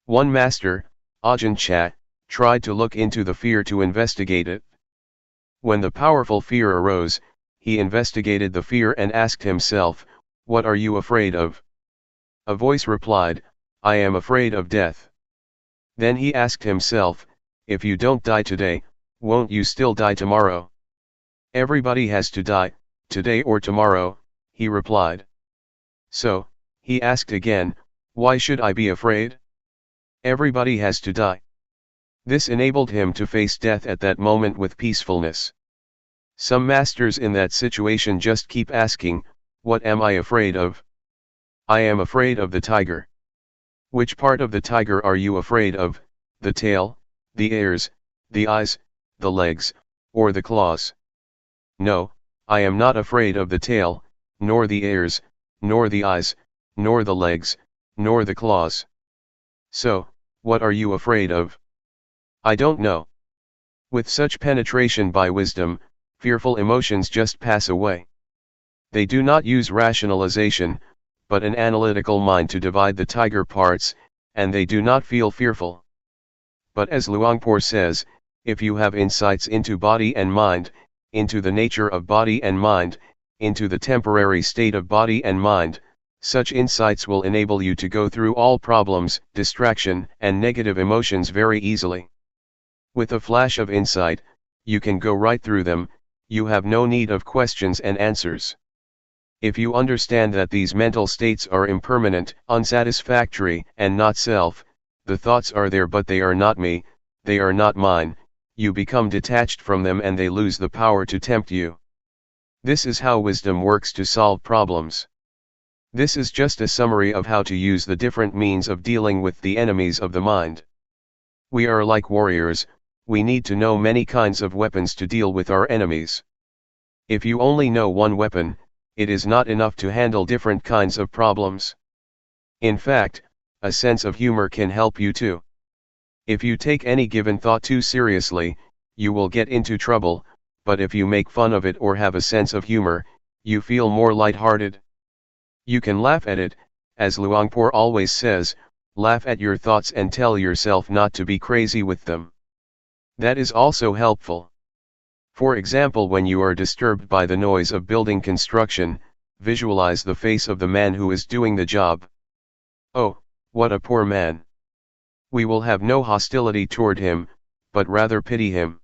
One master, Ajahn Chah, tried to look into the fear to investigate it. When the powerful fear arose, he investigated the fear and asked himself, What are you afraid of? A voice replied, I am afraid of death. Then he asked himself, if you don't die today, won't you still die tomorrow? Everybody has to die, today or tomorrow, he replied. So, he asked again, why should I be afraid? Everybody has to die. This enabled him to face death at that moment with peacefulness. Some masters in that situation just keep asking, what am I afraid of? I am afraid of the tiger. Which part of the tiger are you afraid of, the tail, the ears, the eyes, the legs, or the claws? No, I am not afraid of the tail, nor the ears, nor the eyes, nor the legs, nor the claws. So, what are you afraid of? I don't know. With such penetration by wisdom, fearful emotions just pass away. They do not use rationalization, but an analytical mind to divide the tiger parts, and they do not feel fearful. But as Luangpor says, if you have insights into body and mind, into the nature of body and mind, into the temporary state of body and mind, such insights will enable you to go through all problems, distraction, and negative emotions very easily. With a flash of insight, you can go right through them, you have no need of questions and answers. If you understand that these mental states are impermanent, unsatisfactory, and not self, the thoughts are there but they are not me, they are not mine, you become detached from them and they lose the power to tempt you. This is how wisdom works to solve problems. This is just a summary of how to use the different means of dealing with the enemies of the mind. We are like warriors, we need to know many kinds of weapons to deal with our enemies. If you only know one weapon, it is not enough to handle different kinds of problems. In fact, a sense of humor can help you too. If you take any given thought too seriously, you will get into trouble, but if you make fun of it or have a sense of humor, you feel more light-hearted. You can laugh at it, as Luangpor always says, laugh at your thoughts and tell yourself not to be crazy with them. That is also helpful. For example, when you are disturbed by the noise of building construction, visualize the face of the man who is doing the job. Oh, what a poor man! We will have no hostility toward him, but rather pity him.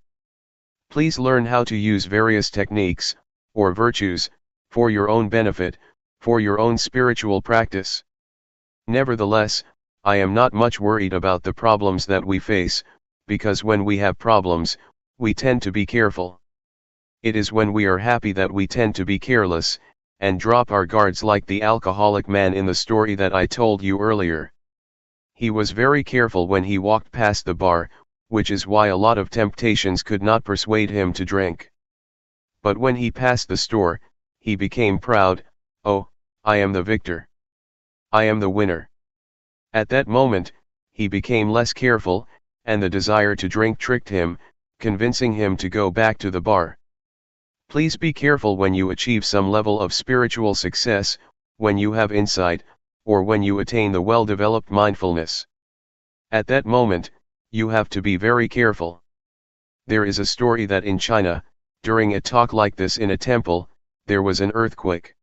Please learn how to use various techniques, or virtues, for your own benefit, for your own spiritual practice. Nevertheless, I am not much worried about the problems that we face, because when we have problems, we tend to be careful. It is when we are happy that we tend to be careless, and drop our guards like the alcoholic man in the story that I told you earlier. He was very careful when he walked past the bar, which is why a lot of temptations could not persuade him to drink. But when he passed the store, he became proud. Oh, I am the victor. I am the winner. At that moment, he became less careful, and the desire to drink tricked him, convincing him to go back to the bar. Please be careful when you achieve some level of spiritual success, when you have insight, or when you attain the well-developed mindfulness. At that moment, you have to be very careful. There is a story that in China, during a talk like this in a temple, there was an earthquake.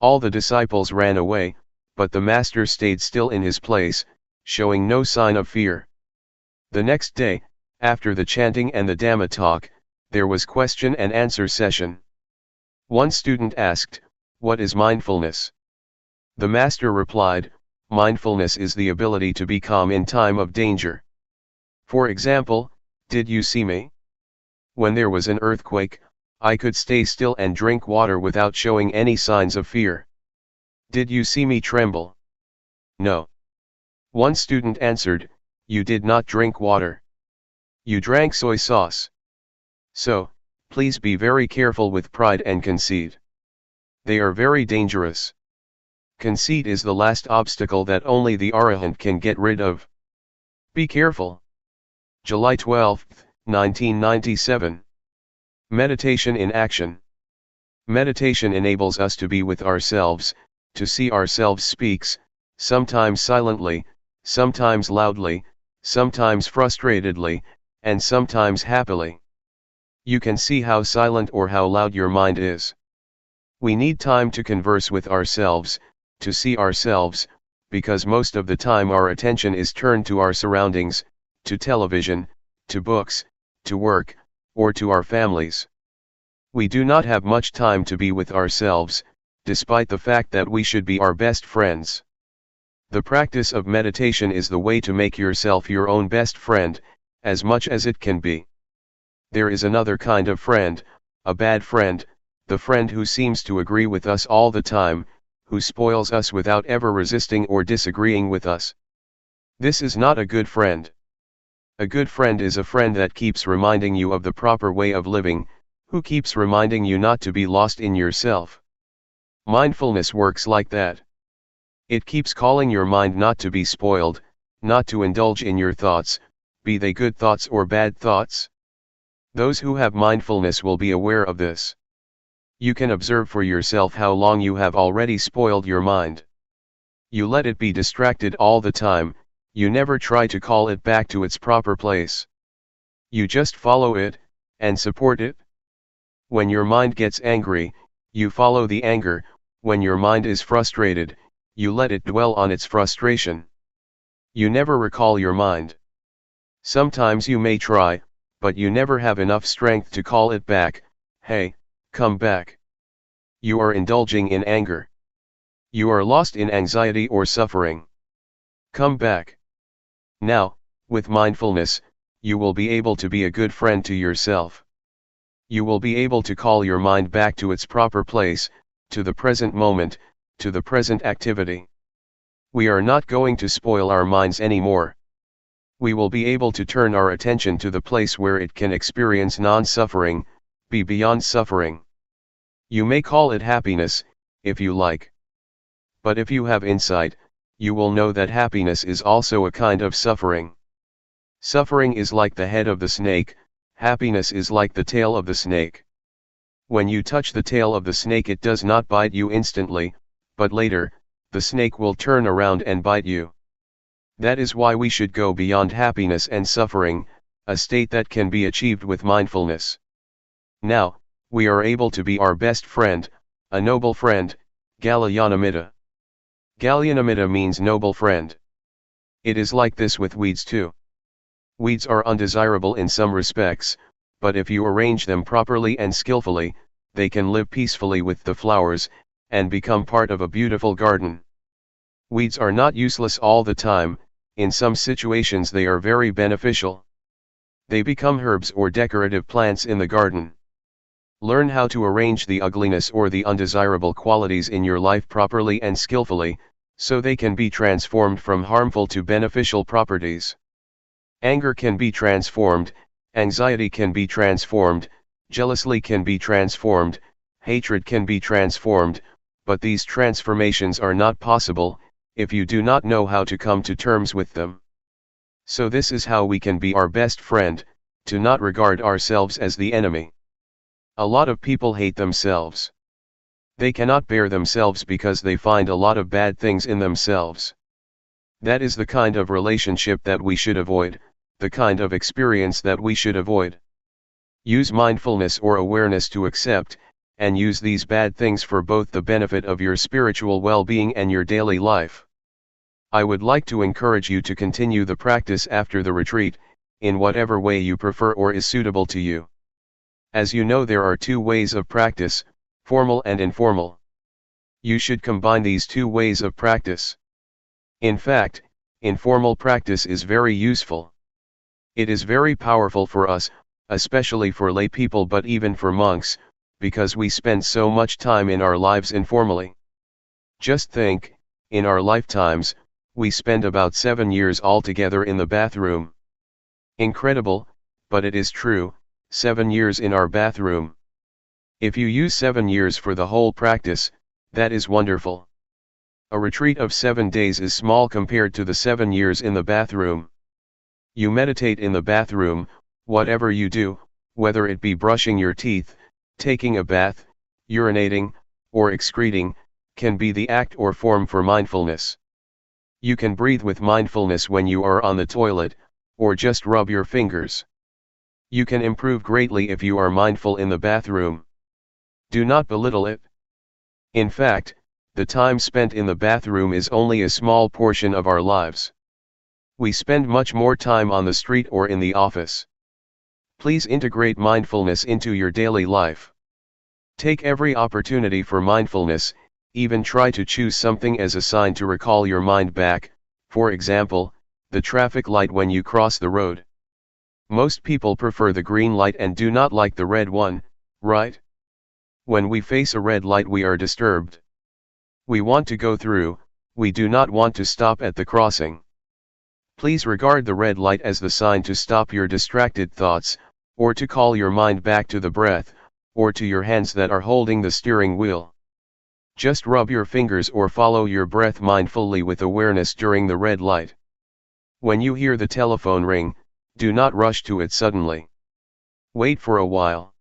All the disciples ran away, but the master stayed still in his place, showing no sign of fear. The next day, after the chanting and the Dhamma talk, there was question and answer session. One student asked, "What is mindfulness?" The master replied, "Mindfulness is the ability to be calm in time of danger. For example, did you see me? When there was an earthquake, I could stay still and drink water without showing any signs of fear. Did you see me tremble? No." One student answered, "You did not drink water. You drank soy sauce." So, please be very careful with pride and conceit. They are very dangerous. Conceit is the last obstacle that only the Arahant can get rid of. Be careful. July 12, 1997. Meditation in action. Meditation enables us to be with ourselves, to see ourselves speaks, sometimes silently, sometimes loudly, sometimes frustratedly, and sometimes happily. You can see how silent or how loud your mind is. We need time to converse with ourselves, to see ourselves, because most of the time our attention is turned to our surroundings, to television, to books, to work, or to our families. We do not have much time to be with ourselves, despite the fact that we should be our best friends. The practice of meditation is the way to make yourself your own best friend, as much as it can be. There is another kind of friend, a bad friend, the friend who seems to agree with us all the time, who spoils us without ever resisting or disagreeing with us. This is not a good friend. A good friend is a friend that keeps reminding you of the proper way of living, who keeps reminding you not to be lost in yourself. Mindfulness works like that. It keeps calling your mind not to be spoiled, not to indulge in your thoughts, be they good thoughts or bad thoughts. Those who have mindfulness will be aware of this. You can observe for yourself how long you have already spoiled your mind. You let it be distracted all the time, you never try to call it back to its proper place. You just follow it, and support it. When your mind gets angry, you follow the anger. When your mind is frustrated, you let it dwell on its frustration. You never recall your mind. Sometimes you may try, but you never have enough strength to call it back. Hey, come back. You are indulging in anger. You are lost in anxiety or suffering. Come back. Now, with mindfulness, you will be able to be a good friend to yourself. You will be able to call your mind back to its proper place, to the present moment, to the present activity. We are not going to spoil our minds anymore. We will be able to turn our attention to the place where it can experience non-suffering, be beyond suffering. You may call it happiness, if you like. But if you have insight, you will know that happiness is also a kind of suffering. Suffering is like the head of the snake, happiness is like the tail of the snake. When you touch the tail of the snake, it does not bite you instantly, but later, the snake will turn around and bite you. That is why we should go beyond happiness and suffering, a state that can be achieved with mindfulness. Now, we are able to be our best friend, a noble friend, Kalyanamitta. Kalyanamitta means noble friend. It is like this with weeds too. Weeds are undesirable in some respects, but if you arrange them properly and skillfully, they can live peacefully with the flowers, and become part of a beautiful garden. Weeds are not useless all the time, in some situations they are very beneficial. They become herbs or decorative plants in the garden. Learn how to arrange the ugliness or the undesirable qualities in your life properly and skillfully, so they can be transformed from harmful to beneficial properties. Anger can be transformed, anxiety can be transformed, jealousy can be transformed, hatred can be transformed, but these transformations are not possible, if you do not know how to come to terms with them. So this is how we can be our best friend, to not regard ourselves as the enemy. A lot of people hate themselves. They cannot bear themselves because they find a lot of bad things in themselves. That is the kind of relationship that we should avoid, the kind of experience that we should avoid. Use mindfulness or awareness to accept, and use these bad things for both the benefit of your spiritual well-being and your daily life. I would like to encourage you to continue the practice after the retreat, in whatever way you prefer or is suitable to you. As you know, there are two ways of practice, formal and informal. You should combine these two ways of practice. In fact, informal practice is very useful. It is very powerful for us, especially for lay people, but even for monks, because we spend so much time in our lives informally. Just think, in our lifetimes, we spend about 7 years altogether in the bathroom. Incredible, but it is true, 7 years in our bathroom. If you use 7 years for the whole practice, that is wonderful. A retreat of 7 days is small compared to the 7 years in the bathroom. You meditate in the bathroom, whatever you do, whether it be brushing your teeth, taking a bath, urinating, or excreting, can be the act or form for mindfulness. You can breathe with mindfulness when you are on the toilet, or just rub your fingers. You can improve greatly if you are mindful in the bathroom. Do not belittle it. In fact, the time spent in the bathroom is only a small portion of our lives. We spend much more time on the street or in the office. Please integrate mindfulness into your daily life. Take every opportunity for mindfulness, even try to choose something as a sign to recall your mind back, for example, the traffic light when you cross the road. Most people prefer the green light and do not like the red one, right? When we face a red light we are disturbed. We want to go through, we do not want to stop at the crossing. Please regard the red light as the sign to stop your distracted thoughts, or to call your mind back to the breath, or to your hands that are holding the steering wheel. Just rub your fingers or follow your breath mindfully with awareness during the red light. When you hear the telephone ring, do not rush to it suddenly. Wait for a while.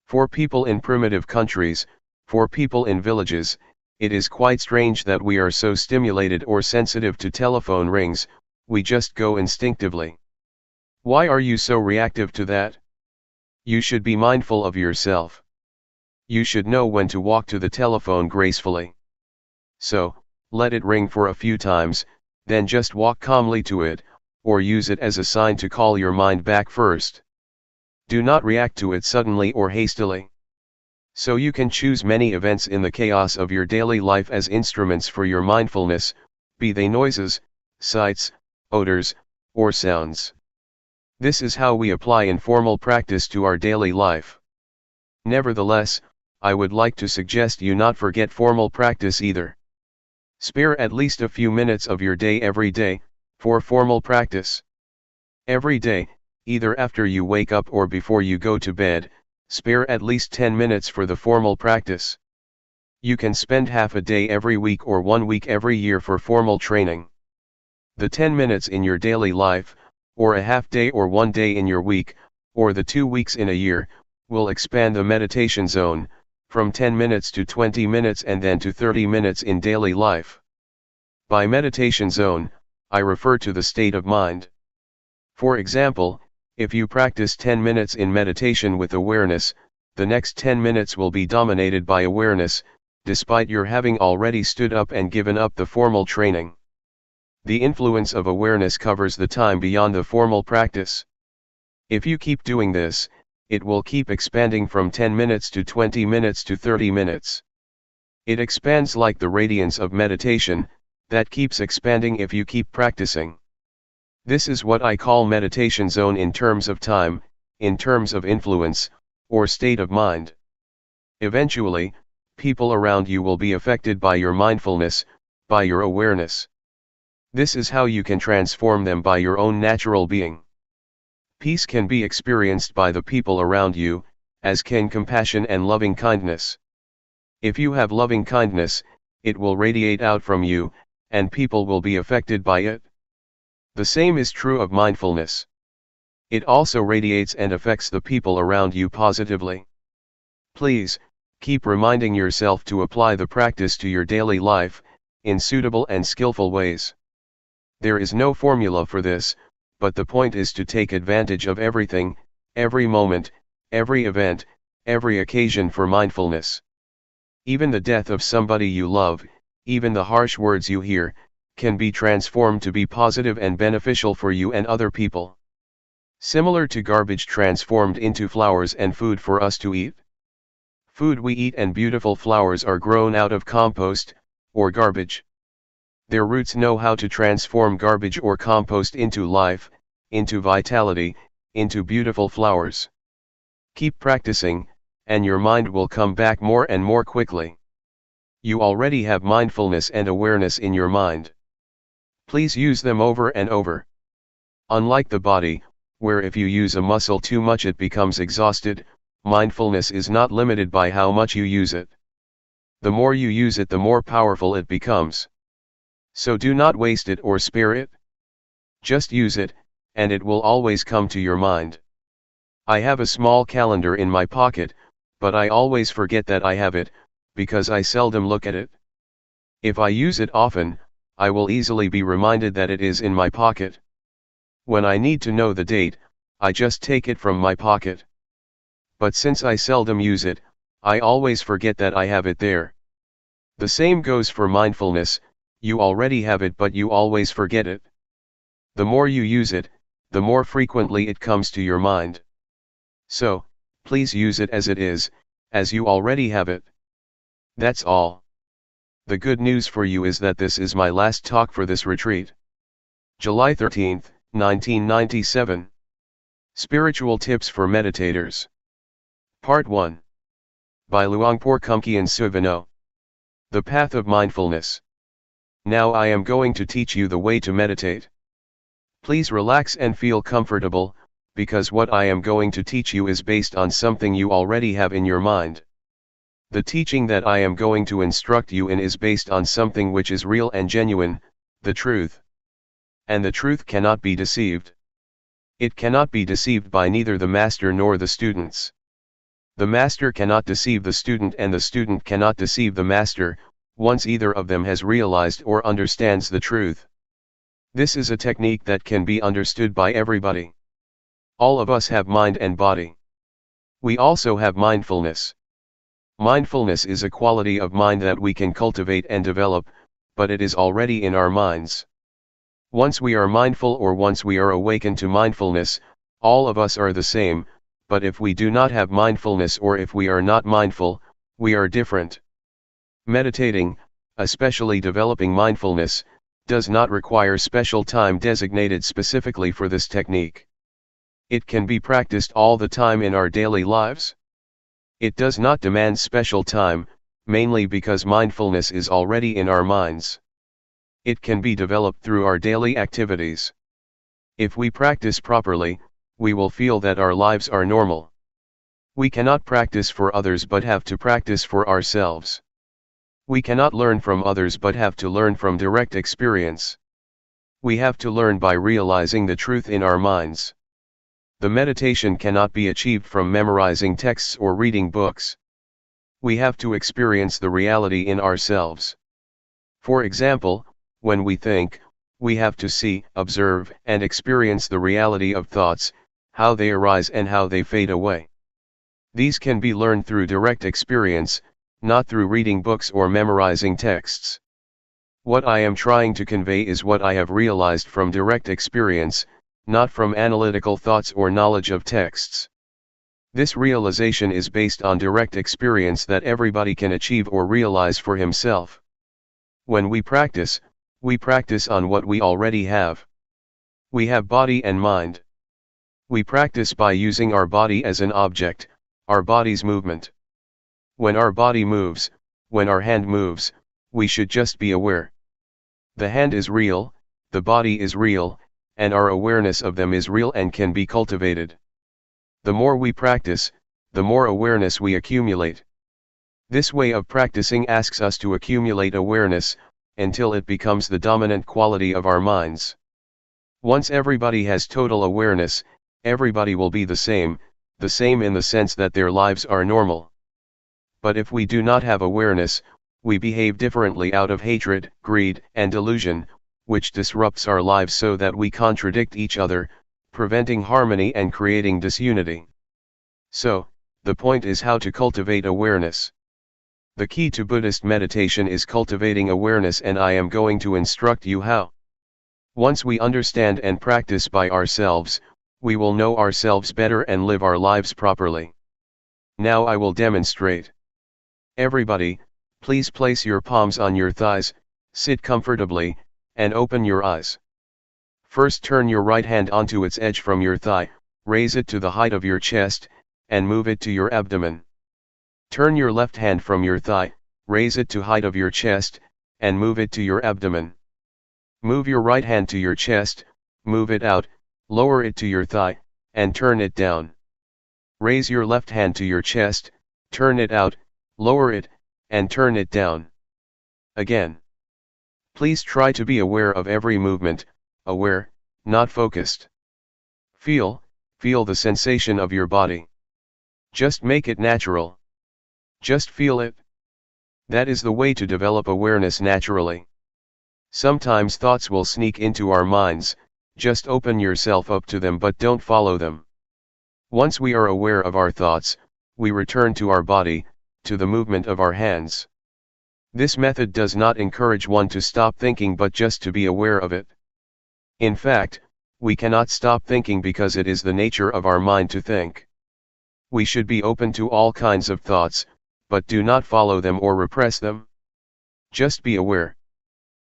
For people in primitive countries, for people in villages, it is quite strange that we are so stimulated or sensitive to telephone rings, we just go instinctively. Why are you so reactive to that? You should be mindful of yourself. You should know when to walk to the telephone gracefully. So, let it ring for a few times, then just walk calmly to it, or use it as a sign to call your mind back first. Do not react to it suddenly or hastily. So you can choose many events in the chaos of your daily life as instruments for your mindfulness, be they noises, sights, odors, or sounds. This is how we apply informal practice to our daily life. Nevertheless, I would like to suggest you not forget formal practice either. Spare at least a few minutes of your day every day, for formal practice. Every day, either after you wake up or before you go to bed, spare at least 10 minutes for the formal practice. You can spend half a day every week or 1 week every year for formal training. The 10 minutes in your daily life, or a half day or 1 day in your week, or the 2 weeks in a year, will expand the meditation zone, from 10 minutes to 20 minutes and then to 30 minutes in daily life. By meditation zone, I refer to the state of mind. For example, if you practice 10 minutes in meditation with awareness, the next 10 minutes will be dominated by awareness, despite your having already stood up and given up the formal training. The influence of awareness covers the time beyond the formal practice. If you keep doing this, it will keep expanding from 10 minutes to 20 minutes to 30 minutes. It expands like the radiance of meditation, that keeps expanding if you keep practicing. This is what I call meditation zone in terms of time, in terms of influence, or state of mind. Eventually, people around you will be affected by your mindfulness, by your awareness. This is how you can transform them by your own natural being. Peace can be experienced by the people around you, as can compassion and loving kindness. If you have loving kindness, it will radiate out from you, and people will be affected by it. The same is true of mindfulness. It also radiates and affects the people around you positively. Please, keep reminding yourself to apply the practice to your daily life, in suitable and skillful ways. There is no formula for this, but the point is to take advantage of everything, every moment, every event, every occasion for mindfulness. Even the death of somebody you love, even the harsh words you hear, can be transformed to be positive and beneficial for you and other people. Similar to garbage transformed into flowers and food for us to eat. Food we eat and beautiful flowers are grown out of compost, or garbage. Their roots know how to transform garbage or compost into life, into vitality, into beautiful flowers. Keep practicing, and your mind will come back more and more quickly. You already have mindfulness and awareness in your mind. Please use them over and over. Unlike the body, where if you use a muscle too much it becomes exhausted, mindfulness is not limited by how much you use it. The more you use it, the more powerful it becomes. So do not waste it or spare it. Just use it, and it will always come to your mind. I have a small calendar in my pocket, but I always forget that I have it, because I seldom look at it. If I use it often, I will easily be reminded that it is in my pocket. When I need to know the date, I just take it from my pocket. But since I seldom use it, I always forget that I have it there. The same goes for mindfulness, you already have it but you always forget it. The more you use it, the more frequently it comes to your mind. So, please use it as it is, as you already have it. That's all. The good news for you is that this is my last talk for this retreat. July 13, 1997. Spiritual Tips for Meditators. Part 1. By Luangpor Teean. The Path of Mindfulness. Now I am going to teach you the way to meditate. Please relax and feel comfortable, because what I am going to teach you is based on something you already have in your mind. The teaching that I am going to instruct you in is based on something which is real and genuine, the truth. And the truth cannot be deceived. It cannot be deceived by neither the master nor the students. The master cannot deceive the student and the student cannot deceive the master, once either of them has realized or understands the truth. This is a technique that can be understood by everybody. All of us have mind and body. We also have mindfulness. Mindfulness is a quality of mind that we can cultivate and develop, but it is already in our minds. Once we are mindful or once we are awakened to mindfulness, all of us are the same, but if we do not have mindfulness or if we are not mindful, we are different. Meditating, especially developing mindfulness, does not require special time designated specifically for this technique. It can be practiced all the time in our daily lives. It does not demand special time, mainly because mindfulness is already in our minds. It can be developed through our daily activities. If we practice properly, we will feel that our lives are normal. We cannot practice for others but have to practice for ourselves. We cannot learn from others but have to learn from direct experience. We have to learn by realizing the truth in our minds. The meditation cannot be achieved from memorizing texts or reading books. We have to experience the reality in ourselves. For example, when we think, we have to see, observe, and experience the reality of thoughts, how they arise and how they fade away. These can be learned through direct experience, not through reading books or memorizing texts. What I am trying to convey is what I have realized from direct experience, not from analytical thoughts or knowledge of texts. This realization is based on direct experience that everybody can achieve or realize for himself. When we practice on what we already have. We have body and mind. We practice by using our body as an object, our body's movement. When our body moves, when our hand moves, we should just be aware. The hand is real, the body is real, and our awareness of them is real and can be cultivated. The more we practice, the more awareness we accumulate. This way of practicing asks us to accumulate awareness, until it becomes the dominant quality of our minds. Once everybody has total awareness, everybody will be the same in the sense that their lives are normal. But if we do not have awareness, we behave differently out of hatred, greed, and delusion, which disrupts our lives so that we contradict each other, preventing harmony and creating disunity. So, the point is how to cultivate awareness. The key to Buddhist meditation is cultivating awareness, and I am going to instruct you how. Once we understand and practice by ourselves, we will know ourselves better and live our lives properly. Now I will demonstrate. Everybody, please place your palms on your thighs, sit comfortably, and open your eyes. First turn your right hand onto its edge from your thigh, raise it to the height of your chest, and move it to your abdomen. Turn your left hand from your thigh, raise it to height of your chest, and move it to your abdomen. Move your right hand to your chest, move it out, lower it to your thigh, and turn it down. Raise your left hand to your chest, turn it out, lower it, and turn it down. Again. Please try to be aware of every movement, aware, not focused. Feel the sensation of your body. Just make it natural. Just feel it. That is the way to develop awareness naturally. Sometimes thoughts will sneak into our minds, just open yourself up to them but don't follow them. Once we are aware of our thoughts, we return to our body, to the movement of our hands. This method does not encourage one to stop thinking but just to be aware of it. In fact, we cannot stop thinking because it is the nature of our mind to think. We should be open to all kinds of thoughts, but do not follow them or repress them. Just be aware.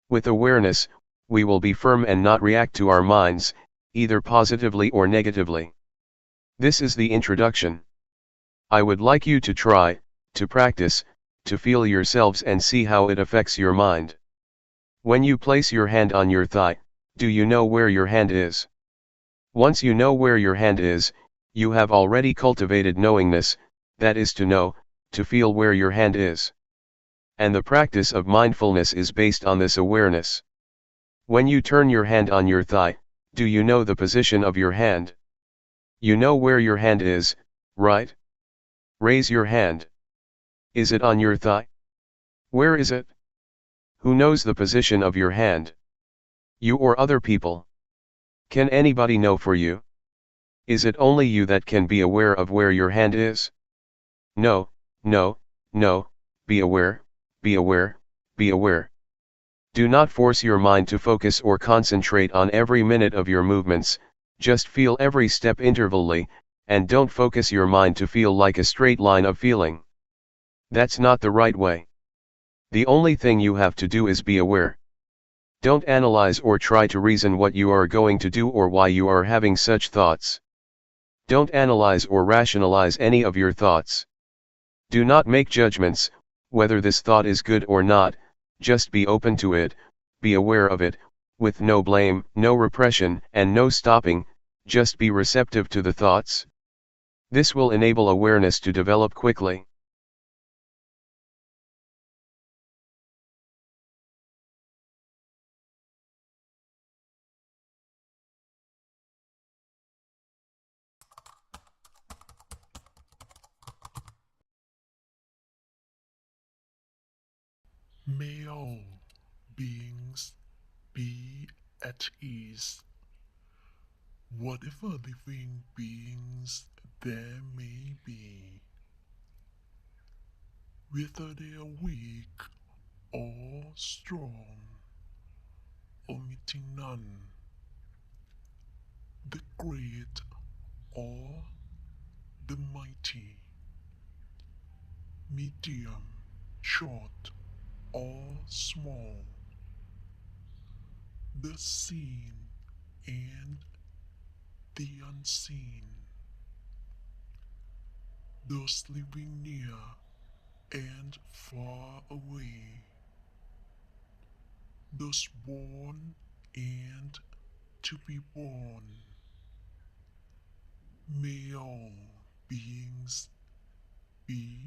With awareness, we will be firm and not react to our minds, either positively or negatively. This is the introduction. I would like you to try, to practice, to feel yourselves and see how it affects your mind. When you place your hand on your thigh, do you know where your hand is? Once you know where your hand is, you have already cultivated knowingness, that is to know, to feel where your hand is. And the practice of mindfulness is based on this awareness. When you turn your hand on your thigh, do you know the position of your hand? You know where your hand is, right? Raise your hand. Is it on your thigh? Where is it? Who knows the position of your hand? You or other people? Can anybody know for you? Is it only you that can be aware of where your hand is? No, no, no, be aware, be aware, be aware. Do not force your mind to focus or concentrate on every minute of your movements, just feel every step intervally, and don't focus your mind to feel like a straight line of feeling. That's not the right way. The only thing you have to do is be aware. Don't analyze or try to reason what you are going to do or why you are having such thoughts. Don't analyze or rationalize any of your thoughts. Do not make judgments, whether this thought is good or not, just be open to it, be aware of it, with no blame, no repression, and no stopping, just be receptive to the thoughts. This will enable awareness to develop quickly. May all beings be at ease, whatever living beings there may be, whether they are weak or strong, omitting none, the great or the mighty, medium, short or small, the seen and the unseen, those living near and far away, those born and to be born. May all beings be